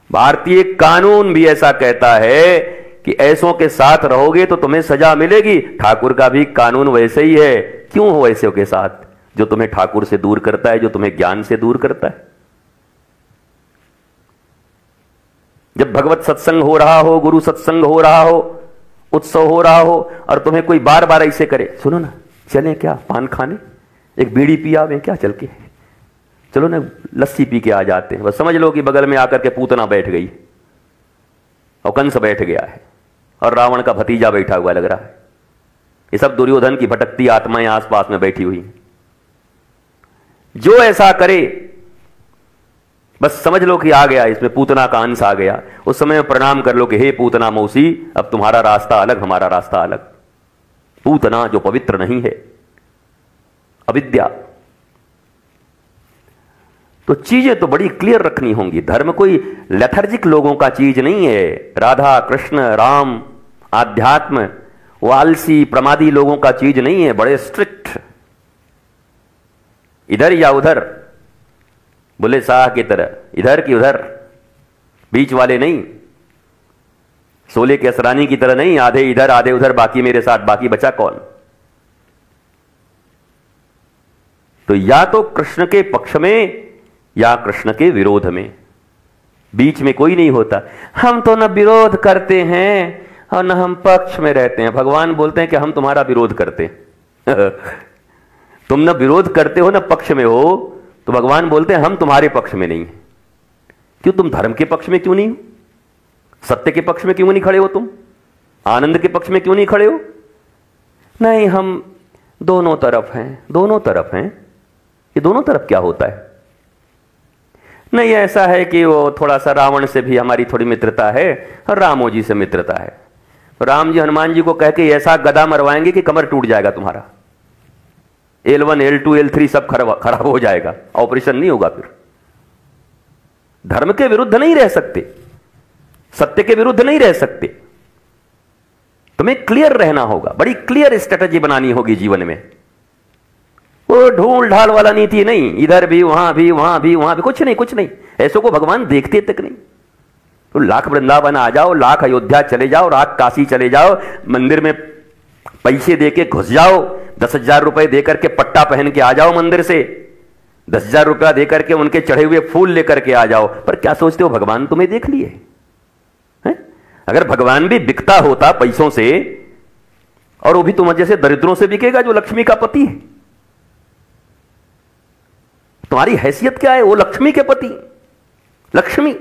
भारतीय कानून भी ऐसा कहता है कि ऐसों के साथ रहोगे तो तुम्हें सजा मिलेगी। ठाकुर का भी कानून वैसे ही है। क्यों हो ऐसे के साथ? जो तुम्हें ठाकुर से दूर करता है, जो तुम्हें ज्ञान से दूर करता है। जब भगवत सत्संग हो रहा हो, गुरु सत्संग हो रहा हो, उत्सव हो रहा हो, और तुम्हें कोई बार बार ऐसे करे, सुनो ना चले क्या पान खाने, एक बीड़ी पी आवे क्या, चल के चलो ना लस्सी पी के आ जाते हैं। बस समझ लो कि बगल में आकर के पूतना बैठ गई और कंस बैठ गया है और रावण का भतीजा बैठा हुआ लग रहा है। ये सब दुर्योधन की भटकती आत्माएं आसपास में बैठी हुई। जो ऐसा करे बस समझ लो कि आ गया, इसमें पूतना का अंश आ गया, उस समय प्रणाम कर लो कि हे पूतना मौसी, अब तुम्हारा रास्ता अलग, हमारा रास्ता अलग। पूतना जो पवित्र नहीं है, अविद्या। तो चीजें तो बड़ी क्लियर रखनी होंगी। धर्म कोई लेथर्जिक लोगों का चीज नहीं है। राधा कृष्ण राम आध्यात्म वालसी प्रमादी लोगों का चीज नहीं है। बड़े स्ट्रिक्ट, इधर या उधर, बुले शाह की तरह, इधर की उधर, बीच वाले नहीं। सोले के असरानी की तरह नहीं, आधे इधर आधे उधर, बाकी मेरे साथ, बाकी बचा कौन। तो या तो कृष्ण के पक्ष में या कृष्ण के विरोध में, बीच में कोई नहीं होता। हम तो न विरोध करते हैं और न हम पक्ष में रहते हैं। भगवान बोलते हैं कि हम तुम्हारा विरोध करते हैं। तुम न विरोध करते हो न पक्ष में हो, तो भगवान बोलते हैं हम तुम्हारे पक्ष में नहीं है। क्यों? तुम धर्म के पक्ष में क्यों नहीं हो? सत्य के पक्ष में क्यों नहीं खड़े हो? तुम आनंद के पक्ष में क्यों नहीं खड़े हो? नहीं, हम दोनों तरफ हैं। दोनों तरफ हैं? ये दोनों तरफ क्या होता है? नहीं, ऐसा है कि वो थोड़ा सा रावण से भी हमारी थोड़ी मित्रता है और रामो जी से मित्रता है। राम जी हनुमान जी को कह के ऐसा गदा मरवाएंगे कि कमर टूट जाएगा तुम्हारा, L1 L2 L3 सब खराब हो जाएगा, ऑपरेशन नहीं होगा। फिर धर्म के विरुद्ध नहीं रह सकते, सत्य के विरुद्ध नहीं रह सकते। तुम्हें क्लियर रहना होगा, बड़ी क्लियर स्ट्रेटजी बनानी होगी जीवन में। वो ढूंढ ढाल वाला नीति नहीं, इधर भी वहां भी वहां भी वहां भी, कुछ नहीं कुछ नहीं। ऐसो को भगवान देखते तक नहीं। तो लाख वृंदावन आ जाओ, लाख अयोध्या चले जाओ, लाख काशी चले जाओ, मंदिर में पैसे देके घुस जाओ, 10,000 रुपए देकर के पट्टा पहन के आ जाओ मंदिर से, 10,000 रुपया देकर के उनके चढ़े हुए फूल लेकर के आ जाओ, पर क्या सोचते हो भगवान तुम्हें देख लिए हैं? अगर भगवान भी बिकता होता पैसों से, और वो भी तुम जैसे दरिद्रों से बिकेगा जो लक्ष्मी का पति है। तुम्हारी हैसियत क्या है? वो लक्ष्मी के पति, लक्ष्मी।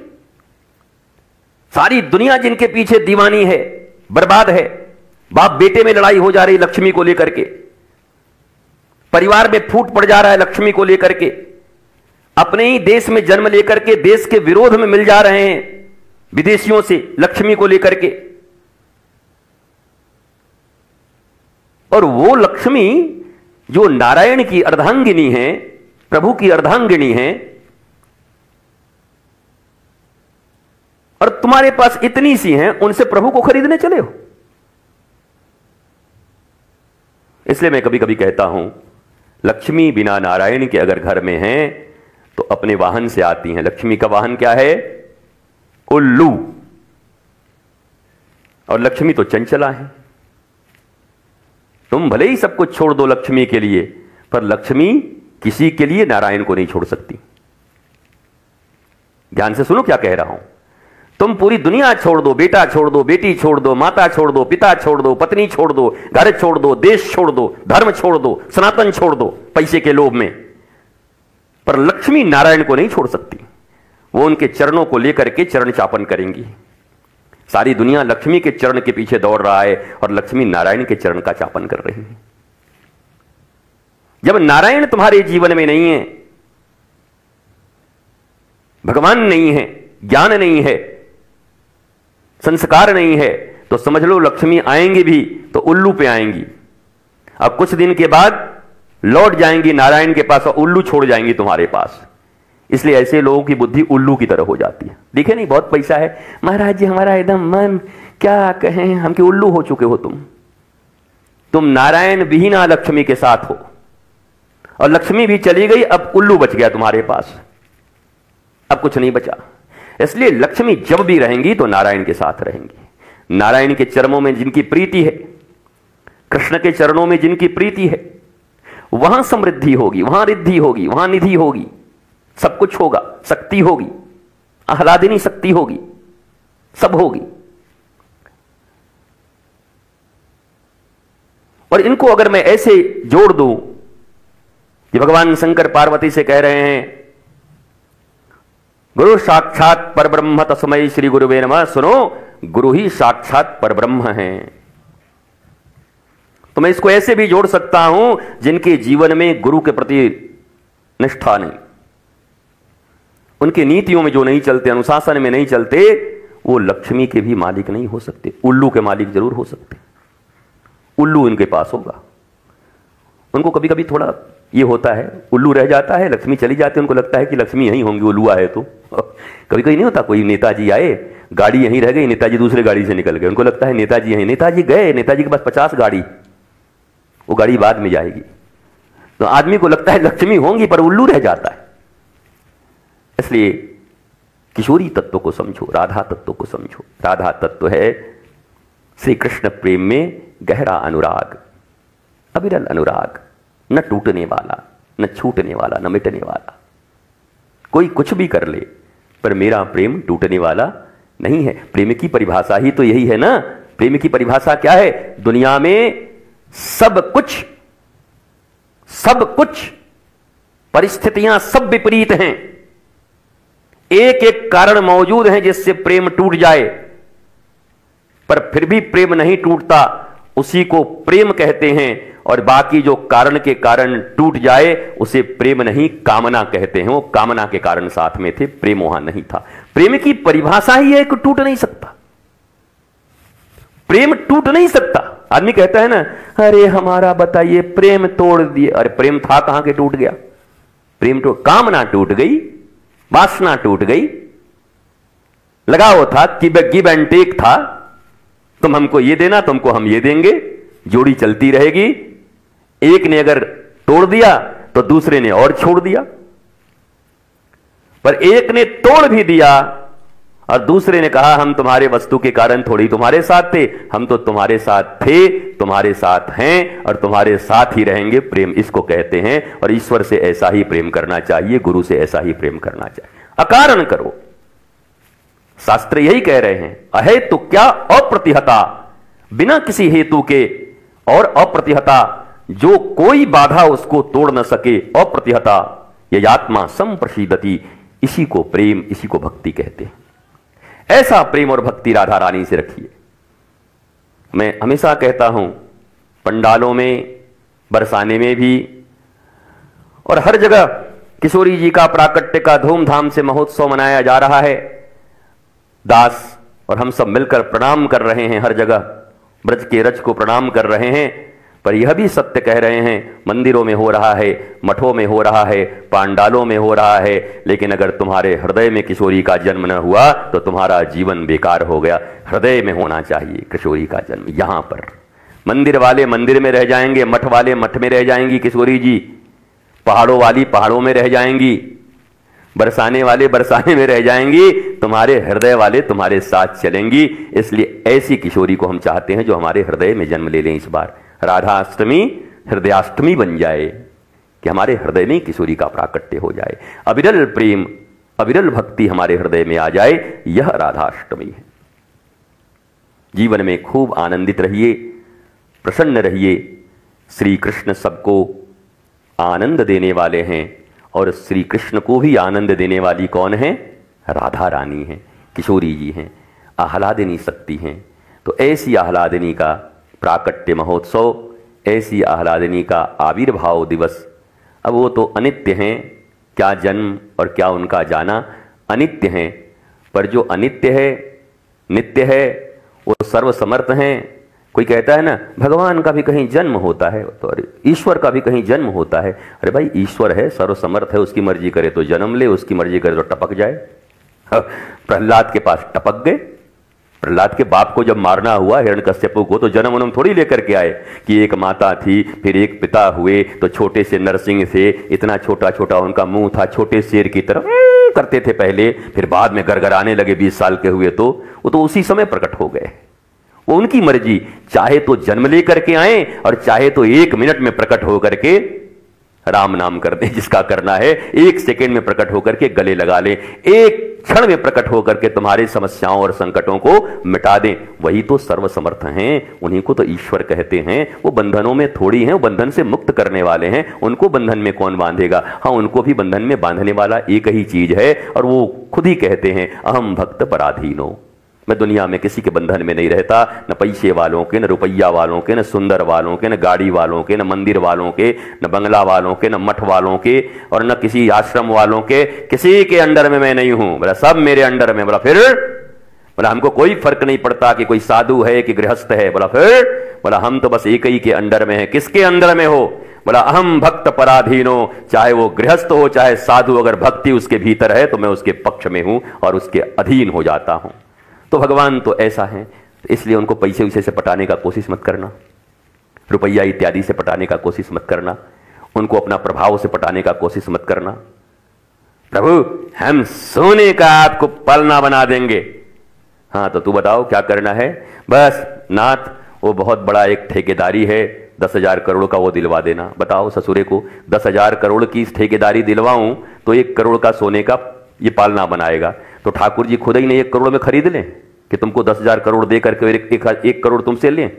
सारी दुनिया जिनके पीछे दीवानी है, बर्बाद है, बाप बेटे में लड़ाई हो जा रही लक्ष्मी को लेकर के, परिवार में फूट पड़ जा रहा है लक्ष्मी को लेकर के, अपने ही देश में जन्म लेकर के देश के विरोध में मिल जा रहे हैं विदेशियों से लक्ष्मी को लेकर के। और वो लक्ष्मी जो नारायण की अर्धांगिनी है, प्रभु की अर्धांगिनी है, और तुम्हारे पास इतनी सी हैं, उनसे प्रभु को खरीदने चले हो। इसलिए मैं कभी कभी कहता हूं, लक्ष्मी बिना नारायण के अगर घर में हैं तो अपने वाहन से आती हैं। लक्ष्मी का वाहन क्या है? उल्लू। और लक्ष्मी तो चंचला है। तुम भले ही सब कुछ छोड़ दो लक्ष्मी के लिए, पर लक्ष्मी किसी के लिए नारायण को नहीं छोड़ सकती। ध्यान से सुनो क्या कह रहा हूं। तुम पूरी दुनिया छोड़ दो, बेटा छोड़ दो, बेटी छोड़ दो, माता छोड़ दो, पिता छोड़ दो, पत्नी छोड़ दो, घर छोड़ दो, देश छोड़ दो, धर्म छोड़ दो, सनातन छोड़ दो पैसे के लोभ में, पर लक्ष्मी नारायण को नहीं छोड़ सकती। वो उनके चरणों को लेकर के चरण चापन करेंगी। सारी दुनिया लक्ष्मी के चरण के पीछे दौड़ रहा है और लक्ष्मी नारायण के चरण का चापन कर रही है। जब नारायण तुम्हारे जीवन में नहीं है, भगवान नहीं है, ज्ञान नहीं है, संस्कार नहीं है, तो समझ लो लक्ष्मी आएंगी भी तो उल्लू पे आएंगी। अब कुछ दिन के बाद लौट जाएंगी नारायण के पास और उल्लू छोड़ जाएंगी तुम्हारे पास। इसलिए ऐसे लोगों की बुद्धि उल्लू की तरह हो जाती है। देखे नहीं, बहुत पैसा है, महाराज जी हमारा एकदम मन, क्या कहें, हम के उल्लू हो चुके हो तुम नारायण विहीना लक्ष्मी के साथ हो, और लक्ष्मी भी चली गई, अब उल्लू बच गया तुम्हारे पास, अब कुछ नहीं बचा। इसलिए लक्ष्मी जब भी रहेंगी तो नारायण के साथ रहेंगी। नारायण के चरणों में जिनकी प्रीति है, कृष्ण के चरणों में जिनकी प्रीति है, वहां समृद्धि होगी, वहां रिद्धि होगी, वहां निधि होगी, सब कुछ होगा, शक्ति होगी, आह्लादिनी शक्ति होगी, सब होगी। और इनको अगर मैं ऐसे जोड़ दूं कि भगवान शंकर पार्वती से कह रहे हैं, गुरु साक्षात परब्रह्म तस्मै श्री गुरुवे नमः। सुनो, गुरु ही साक्षात परब्रह्म हैं। तो मैं इसको ऐसे भी जोड़ सकता हूं जिनके जीवन में गुरु के प्रति निष्ठा नहीं, उनके नीतियों में जो नहीं चलते, अनुशासन में नहीं चलते, वो लक्ष्मी के भी मालिक नहीं हो सकते। उल्लू के मालिक जरूर हो सकते, उल्लू उनके पास होगा। उनको कभी कभी थोड़ा ये होता है, उल्लू रह जाता है, लक्ष्मी चली जाती है, उनको लगता है कि लक्ष्मी यहीं होंगी, उल्लू आए तो। कभी कभी नहीं होता, कोई नेताजी आए, गाड़ी यहीं रह गई, नेताजी दूसरे गाड़ी से निकल गए, उनको लगता है नेताजी यहीं, नेताजी गए, नेताजी के पास 50 गाड़ी, वो गाड़ी बाद में जाएगी। तो आदमी को लगता है लक्ष्मी होंगी, पर उल्लू रह जाता है। इसलिए किशोरी तत्व को समझो, राधा तत्व को समझो। राधा तत्व है श्री कृष्ण प्रेम में गहरा अनुराग, अविरल अनुराग, न टूटने वाला, न छूटने वाला, न मिटने वाला। कोई कुछ भी कर ले, पर मेरा प्रेम टूटने वाला नहीं है। प्रेम की परिभाषा ही तो यही है ना। प्रेम की परिभाषा क्या है? दुनिया में सब कुछ परिस्थितियां सब विपरीत हैं, एक एक कारण मौजूद है जिससे प्रेम टूट जाए, पर फिर भी प्रेम नहीं टूटता, उसी को प्रेम कहते हैं। और बाकी जो कारण के कारण टूट जाए उसे प्रेम नहीं, कामना कहते हैं। वो कामना के कारण साथ में थे, प्रेम वहां नहीं था। प्रेम की परिभाषा ही है कि टूट नहीं सकता, प्रेम टूट नहीं सकता। आदमी कहता है ना, अरे हमारा बताइए प्रेम तोड़ दिए। अरे प्रेम था कहां के टूट गया? प्रेम तो कामना टूट गई, वासना टूट गई, लगाव था, गिव एंड टेक था। तुम हमको ये देना, तुमको हम ये देंगे, जोड़ी चलती रहेगी। एक ने अगर तोड़ दिया तो दूसरे ने और छोड़ दिया, पर एक ने तोड़ भी दिया और दूसरे ने कहा हम तुम्हारे वस्तु के कारण थोड़ी तुम्हारे साथ थे, हम तो तुम्हारे साथ थे, तुम्हारे साथ हैं और तुम्हारे साथ ही रहेंगे। प्रेम इसको कहते हैं। और ईश्वर से ऐसा ही प्रेम करना चाहिए, गुरु से ऐसा ही प्रेम करना चाहिए। अकारण करो, शास्त्र यही कह रहे हैं। अहेतु क्या? अप्रतिहता, बिना किसी हेतु के, और अप्रतिहता जो कोई बाधा उसको तोड़ न सके, अप्रतिहता ये आत्मा संप्रसीदति। इसी को प्रेम, इसी को भक्ति कहते हैं। ऐसा प्रेम और भक्ति राधा रानी से रखिए। मैं हमेशा कहता हूं, पंडालों में, बरसाने में भी और हर जगह किशोरी जी का प्राकट्य का धूमधाम से महोत्सव मनाया जा रहा है। दास और हम सब मिलकर प्रणाम कर रहे हैं, हर जगह ब्रज के रज को प्रणाम कर रहे हैं। पर यह भी सत्य कह रहे हैं, मंदिरों में हो रहा है, मठों में हो रहा है, पांडालों में हो रहा है, लेकिन अगर तुम्हारे हृदय में किशोरी का जन्म न हुआ तो तुम्हारा जीवन बेकार हो गया। हृदय में होना चाहिए किशोरी का जन्म। यहां पर मंदिर वाले मंदिर में रह जाएंगे, मठ वाले मठ में रह जाएंगी किशोरी जी, पहाड़ों वाली पहाड़ों में रह जाएंगी, बरसाने वाले बरसाने में रह जाएंगी, तुम्हारे हृदय वाले तुम्हारे साथ चलेंगी। इसलिए ऐसी किशोरी को हम चाहते हैं जो हमारे हृदय में जन्म ले लें। इस बार राधाष्टमी हृदयाष्टमी बन जाए, कि हमारे हृदय में किशोरी का प्राकट्य हो जाए, अविरल प्रेम, अविरल भक्ति हमारे हृदय में आ जाए। यह राधाष्टमी है। जीवन में खूब आनंदित रहिए, प्रसन्न रहिए। श्री कृष्ण सबको आनंद देने वाले हैं और श्री कृष्ण को भी आनंद देने वाली कौन है? राधा रानी है, किशोरी जी हैं, आह्लादिनी शक्ति हैं। तो ऐसी आह्लादिनी का प्राकट्य महोत्सव, ऐसी आह्लादिनी का आविर्भाव दिवस। अब वो तो अनित्य हैं, क्या जन्म और क्या उनका जाना, अनित्य हैं। पर जो अनित्य है, नित्य है, वो सर्वसमर्थ हैं। कोई कहता है ना, भगवान का भी कहीं जन्म होता है, तो अरे ईश्वर का भी कहीं जन्म होता है। अरे भाई, ईश्वर है, सर्वसमर्थ है, उसकी मर्जी करे तो जन्म ले, उसकी मर्जी करे तो टपक जाए। प्रहलाद के पास टपक गए। प्रहलाद के बाप को जब मारना हुआ हिरण्यकश्यपु को, तो जन्म उन्होंने थोड़ी लेकर के आए कि एक माता थी, फिर एक पिता हुए, तो छोटे से नरसिंह से, इतना छोटा छोटा उनका मुंह था, छोटे शेर की तरफ करते थे पहले, फिर बाद में गरगराने लगे 20 साल के हुए तो वो तो उसी समय प्रकट हो गए। वो उनकी मर्जी, चाहे तो जन्म लेकर के आए और चाहे तो 1 मिनट में प्रकट होकर के राम नाम कर दें, जिसका करना है 1 सेकेंड में प्रकट होकर के गले लगा लें, 1 क्षण में प्रकट होकर के तुम्हारी समस्याओं और संकटों को मिटा दें। वही तो सर्वसमर्थ हैं, उन्हीं को तो ईश्वर कहते हैं। वो बंधनों में थोड़ी हैं, वो बंधन से मुक्त करने वाले हैं। उनको बंधन में कौन बांधेगा? हाँ, उनको भी बंधन में बांधने वाला एक ही चीज है, और वो खुद ही कहते हैं, अहम भक्त पराधीनो। मैं दुनिया में किसी के बंधन में नहीं रहता, न पैसे वालों के, न रुपया वालों के, न सुंदर वालों के, न गाड़ी वालों के, न मंदिर वालों के, न बंगला वालों के, न मठ वालों के, और न किसी आश्रम वालों के, किसी के अंडर में मैं नहीं हूं। बोला सब मेरे अंडर में। बोला फिर? बोला हमको कोई फर्क नहीं पड़ता कि कोई साधु है कि गृहस्थ है। बोला फिर? बोला हम तो बस एक ही के अंडर में है। किसके अंडर में हो? बोला अहम भक्त पराधीनो, चाहे वो गृहस्थ हो चाहे साधु, अगर भक्ति उसके भीतर है तो मैं उसके पक्ष में हूं और उसके अधीन हो जाता हूं। तो भगवान तो ऐसा है, इसलिए उनको पैसे वैसे से पटाने का कोशिश मत करना, रुपया इत्यादि से पटाने का कोशिश मत करना, उनको अपना प्रभाव से पटाने का कोशिश मत करना। प्रभु हम सोने का आपको पलना बना देंगे। हाँ तो तू बताओ क्या करना है? बस नाथ वो बहुत बड़ा एक ठेकेदारी है, 10,000 करोड़ का वो दिलवा देना। बताओ ससुरे को 10,000 करोड़ की ठेकेदारी दिलवाऊं तो 1 करोड़ का सोने का ये पालना बनाएगा। तो ठाकुर जी खुद ही ने 1 करोड़ में खरीद लें कि तुमको 10,000 करोड़ दे करके 1 करोड़ तुमसे लें।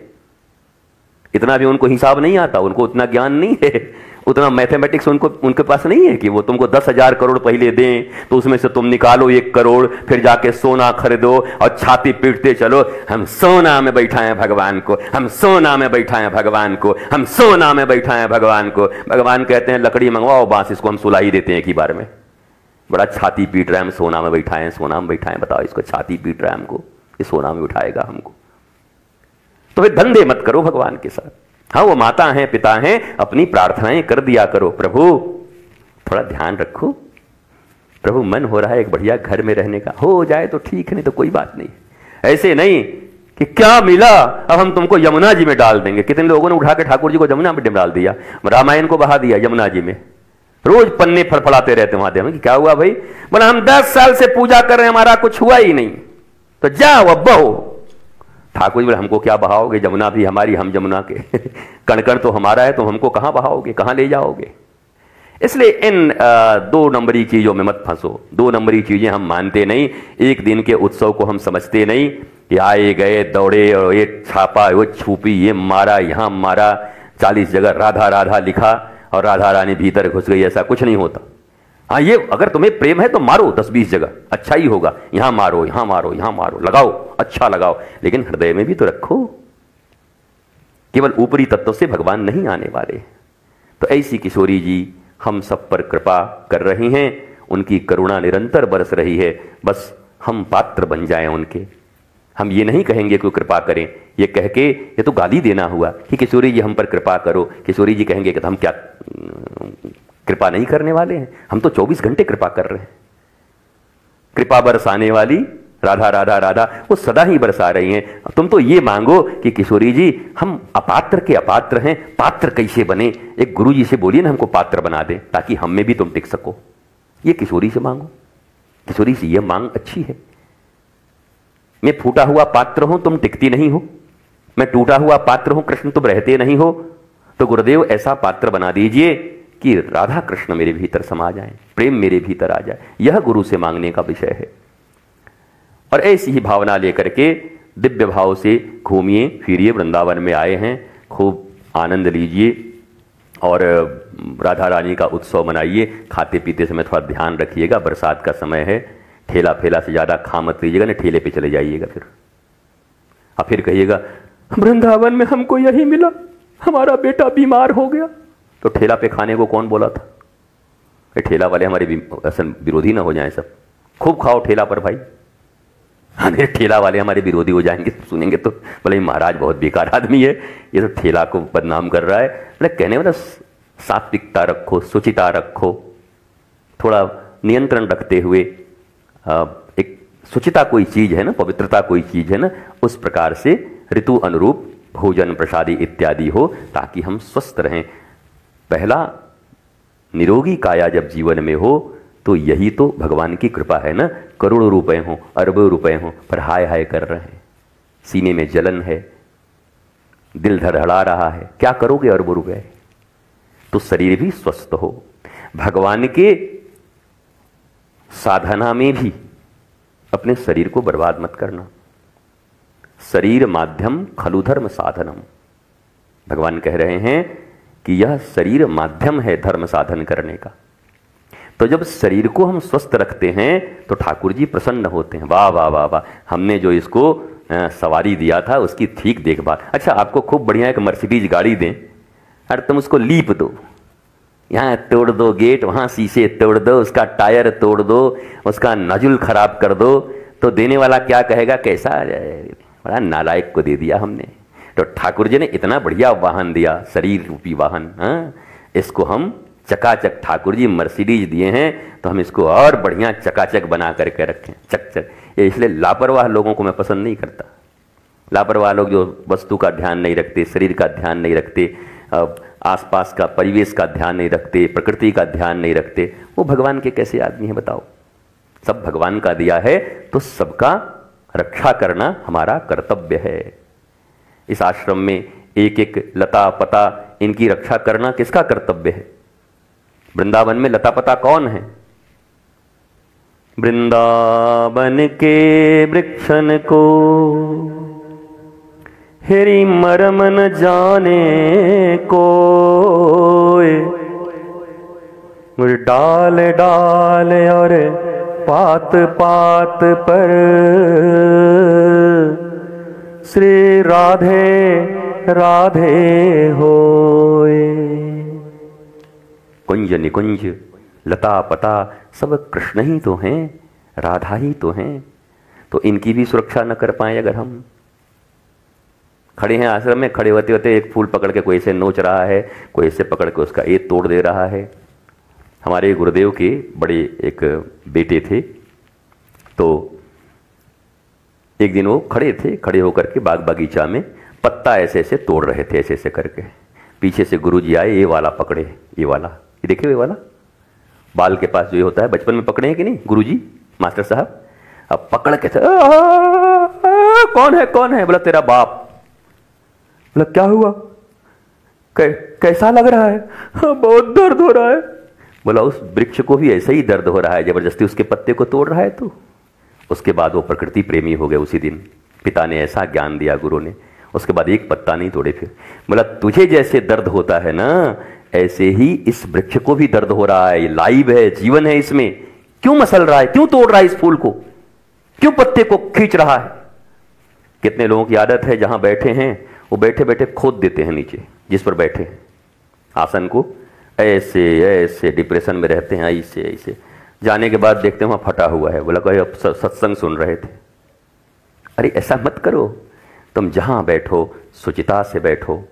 इतना भी उनको हिसाब नहीं आता, उनको उतना ज्ञान नहीं है, उतना मैथमेटिक्स उनके पास नहीं है कि वो तुमको 10,000 करोड़ पहले दें तो उसमें से तुम निकालो 1 करोड़, फिर जाके सोना खरीदो और छाती पीटते चलो हम सोना में बैठाएं भगवान को, हम सोना में बैठाएं भगवान को, हम सोना में बैठाएं भगवान को। भगवान कहते हैं लकड़ी मंगवाओ, बांस इसको हम सुला ही देते हैं एक ही बार में। बड़ा छाती पीट रहा है, हम सोना में बैठाएं, सोना में बैठाएं। बताओ इसको छाती पीट रहा है हमको, ये सोना में उठाएगा हमको। तो फिर धंधे मत करो भगवान के साथ। हाँ वो माता हैं पिता हैं, अपनी प्रार्थनाएं कर दिया करो। प्रभु थोड़ा ध्यान रखो, प्रभु मन हो रहा है एक बढ़िया घर में रहने का, हो जाए तो ठीक है, नहीं तो कोई बात नहीं। ऐसे नहीं कि क्या मिला अब हम तुमको यमुना जी में डाल देंगे। कितने लोगों ने उठा के ठाकुर जी को यमुना में डाल दिया, रामायण को बहा दिया यमुना जी में, रोज पन्ने फड़फड़ाते रहते वहां देव। क्या हुआ भाई? बोला हम 10 साल से पूजा कर रहे हैं, हमारा कुछ हुआ ही नहीं। तो जाओ अब बहो। ठाकुर जी बोले हमको क्या बहाओगे, जमुना भी हमारी, हम जमुना के कण कण तो हमारा है, तो हमको कहां बहाओगे, कहां ले जाओगे? इसलिए इन 2 नंबरी चीजों में मत फंसो। 2 नंबरी चीजें हम मानते नहीं, एक दिन के उत्सव को हम समझते नहीं कि आए गए दौड़े और ये छापा वो छुपी, ये मारा यहां मारा, 40 जगह राधा राधा लिखा और राधा रानी भीतर घुस गई, ऐसा कुछ नहीं होता। हाँ ये अगर तुम्हें प्रेम है तो मारो 10-20 जगह, अच्छा ही होगा। यहां मारो यहां मारो यहां मारो, लगाओ अच्छा लगाओ, लेकिन हृदय में भी तो रखो। केवल ऊपरी तत्व से भगवान नहीं आने वाले। तो ऐसी किशोरी जी हम सब पर कृपा कर रही हैं, उनकी करुणा निरंतर बरस रही है। बस हम पात्र बन जाएं उनके। हम ये नहीं कहेंगे कि कृपा करें, ये कह के, ये तो गाली देना हुआ कि किशोरी जी हम पर कृपा करो। किशोरी जी कहेंगे कि हम क्या कृपा नहीं करने वाले हैं? हम तो 24 घंटे कृपा कर रहे हैं। कृपा बरसाने वाली राधा राधा राधा वो सदा ही बरसा रही हैं। तुम तो ये मांगो कि किशोरी जी हम अपात्र के अपात्र हैं, पात्र कैसे बने? एक गुरु जी से बोलिए ना हमको पात्र बना दे, ताकि हम में भी तुम टिक सको। ये किशोरी से मांगो, किशोरी से ये मांग अच्छी है। मैं फूटा हुआ पात्र हूं, तुम टिकती नहीं हो। मैं टूटा हुआ पात्र हूं कृष्ण, तुम रहते नहीं हो। तो गुरुदेव ऐसा पात्र बना दीजिए कि राधा कृष्ण मेरे भीतर समा जाए, प्रेम मेरे भीतर आ जाए। यह गुरु से मांगने का विषय है। और ऐसी ही भावना लेकर के दिव्य भाव से घूमिए फिरिए। वृंदावन में आए हैं, खूब आनंद लीजिए और राधा रानी का उत्सव मनाइए। खाते पीते समय थोड़ा ध्यान रखिएगा, बरसात का समय है, ठेला फेला से ज़्यादा खा मत लीजिएगा, ना ठेले पे चले जाइएगा फिर। अब फिर कहिएगा वृंदावन में हमको यही मिला, हमारा बेटा बीमार हो गया। तो ठेला पे खाने को कौन बोला था? ये ठेला वाले हमारे असल विरोधी ना हो जाएं सब। खूब खाओ ठेला पर भाई। हाँ ठेला वाले हमारे विरोधी हो जाएंगे, सुनेंगे तो बोले महाराज बहुत बेकार आदमी है, ये तो ठेला को बदनाम कर रहा है। बोले कहने वाला सात्विकता रखो, सुचिता रखो, थोड़ा नियंत्रण रखते हुए। एक शुचिता कोई चीज है ना, पवित्रता कोई चीज है ना, उस प्रकार से ऋतु अनुरूप भोजन प्रसादी इत्यादि हो, ताकि हम स्वस्थ रहें। पहला निरोगी काया जब जीवन में हो तो यही तो भगवान की कृपा है ना। करोड़ों रुपए हों, अरबों रुपए हों, पर हाय हाय कर रहे हैं, सीने में जलन है, दिल धड़धड़ा रहा है, क्या करोगे अरबों रुपए? तो शरीर भी स्वस्थ हो। भगवान के साधना में भी अपने शरीर को बर्बाद मत करना। शरीर माध्यम खलु धर्म साधनम। भगवान कह रहे हैं कि यह शरीर माध्यम है धर्म साधन करने का। तो जब शरीर को हम स्वस्थ रखते हैं तो ठाकुर जी प्रसन्न होते हैं। वाह वाह वाह वाह, हमने जो इसको सवारी दिया था उसकी ठीक देखभाल। अच्छा, आपको खूब बढ़िया एक मर्सिडीज गाड़ी दें, अरे तुम उसको लीप दो, यहाँ तोड़ दो गेट, वहाँ शीशे तोड़ दो, उसका टायर तोड़ दो, उसका नजुल खराब कर दो, तो देने वाला क्या कहेगा, कैसा बड़ा नालायक को दे दिया हमने। तो ठाकुर जी ने इतना बढ़िया वाहन दिया, शरीर रूपी वाहन, इसको हम चकाचक, ठाकुर जी मर्सिडीज दिए हैं तो हम इसको और बढ़िया चकाचक बना करके रखें, चक चक। ये इसलिए लापरवाह लोगों को मैं पसंद नहीं करता। लापरवाह लोग जो वस्तु का ध्यान नहीं रखते, शरीर का ध्यान नहीं रखते, आसपास का परिवेश का ध्यान नहीं रखते, प्रकृति का ध्यान नहीं रखते, वो भगवान के कैसे आदमी हैं बताओ। सब भगवान का दिया है तो सबका रक्षा करना हमारा कर्तव्य है। इस आश्रम में एक एक लता पता इनकी रक्षा करना किसका कर्तव्य है? वृंदावन में लता पता कौन है? वृंदावन के वृक्षन को हेरी मरम न जाने को, डाल डाल और पात पात पर श्री राधे राधे होए। कुंज निकुंज लता पता सब कृष्ण ही तो हैं, राधा ही तो हैं, तो इनकी भी सुरक्षा न कर पाए अगर हम। खड़े हैं आश्रम में, खड़े होते होते एक फूल पकड़ के कोई ऐसे नोच रहा है, कोई ऐसे पकड़ के उसका एक तोड़ दे रहा है। हमारे गुरुदेव के बड़े एक बेटे थे, तो एक दिन वो खड़े थे, खड़े होकर के बाग बगीचा में पत्ता ऐसे ऐसे तोड़ रहे थे, ऐसे ऐसे करके। पीछे से गुरुजी आए, ये वाला पकड़े, ये वाला, ये देखिए ये वाला बाल के पास जो ये होता है, बचपन में पकड़े हैं कि नहीं गुरुजी मास्टर साहब? अब पकड़ के कौन है? बोला तेरा बाप। बोला क्या हुआ, कैसा लग रहा है? बहुत दर्द हो रहा है। बोला उस वृक्ष को भी ऐसे ही दर्द हो रहा है, जबरदस्ती उसके पत्ते को तोड़ रहा है तू। उसके बाद वो प्रकृति प्रेमी हो गए उसी दिन। पिता ने ऐसा ज्ञान दिया गुरु ने, उसके बाद एक पत्ता नहीं तोड़े फिर। बोला तुझे जैसे दर्द होता है ना, ऐसे ही इस वृक्ष को भी दर्द हो रहा है, ये लाइव है, जीवन है इसमें, क्यों मसल रहा है, क्यों तोड़ रहा है इस फूल को, क्यों पत्ते को खींच रहा है? कितने लोगों की आदत है जहां बैठे हैं वो बैठे बैठे खोद देते हैं नीचे जिस पर बैठे हैं आसन को, ऐसे ऐसे डिप्रेशन में रहते हैं, ऐसे ऐसे जाने के बाद देखते हैं वहां फटा हुआ है। बोला कोई सत्संग सुन रहे थे। अरे ऐसा मत करो, तुम जहां बैठो सुचिता से बैठो,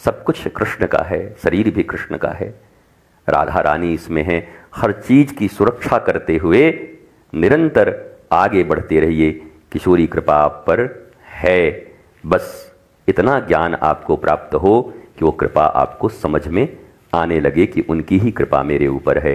सब कुछ कृष्ण का है, शरीर भी कृष्ण का है, राधा रानी इसमें है। हर चीज की सुरक्षा करते हुए निरंतर आगे बढ़ते रहिए, किशोरी कृपा आप पर है। बस इतना ज्ञान आपको प्राप्त हो कि वो कृपा आपको समझ में आने लगे कि उनकी ही कृपा मेरे ऊपर है।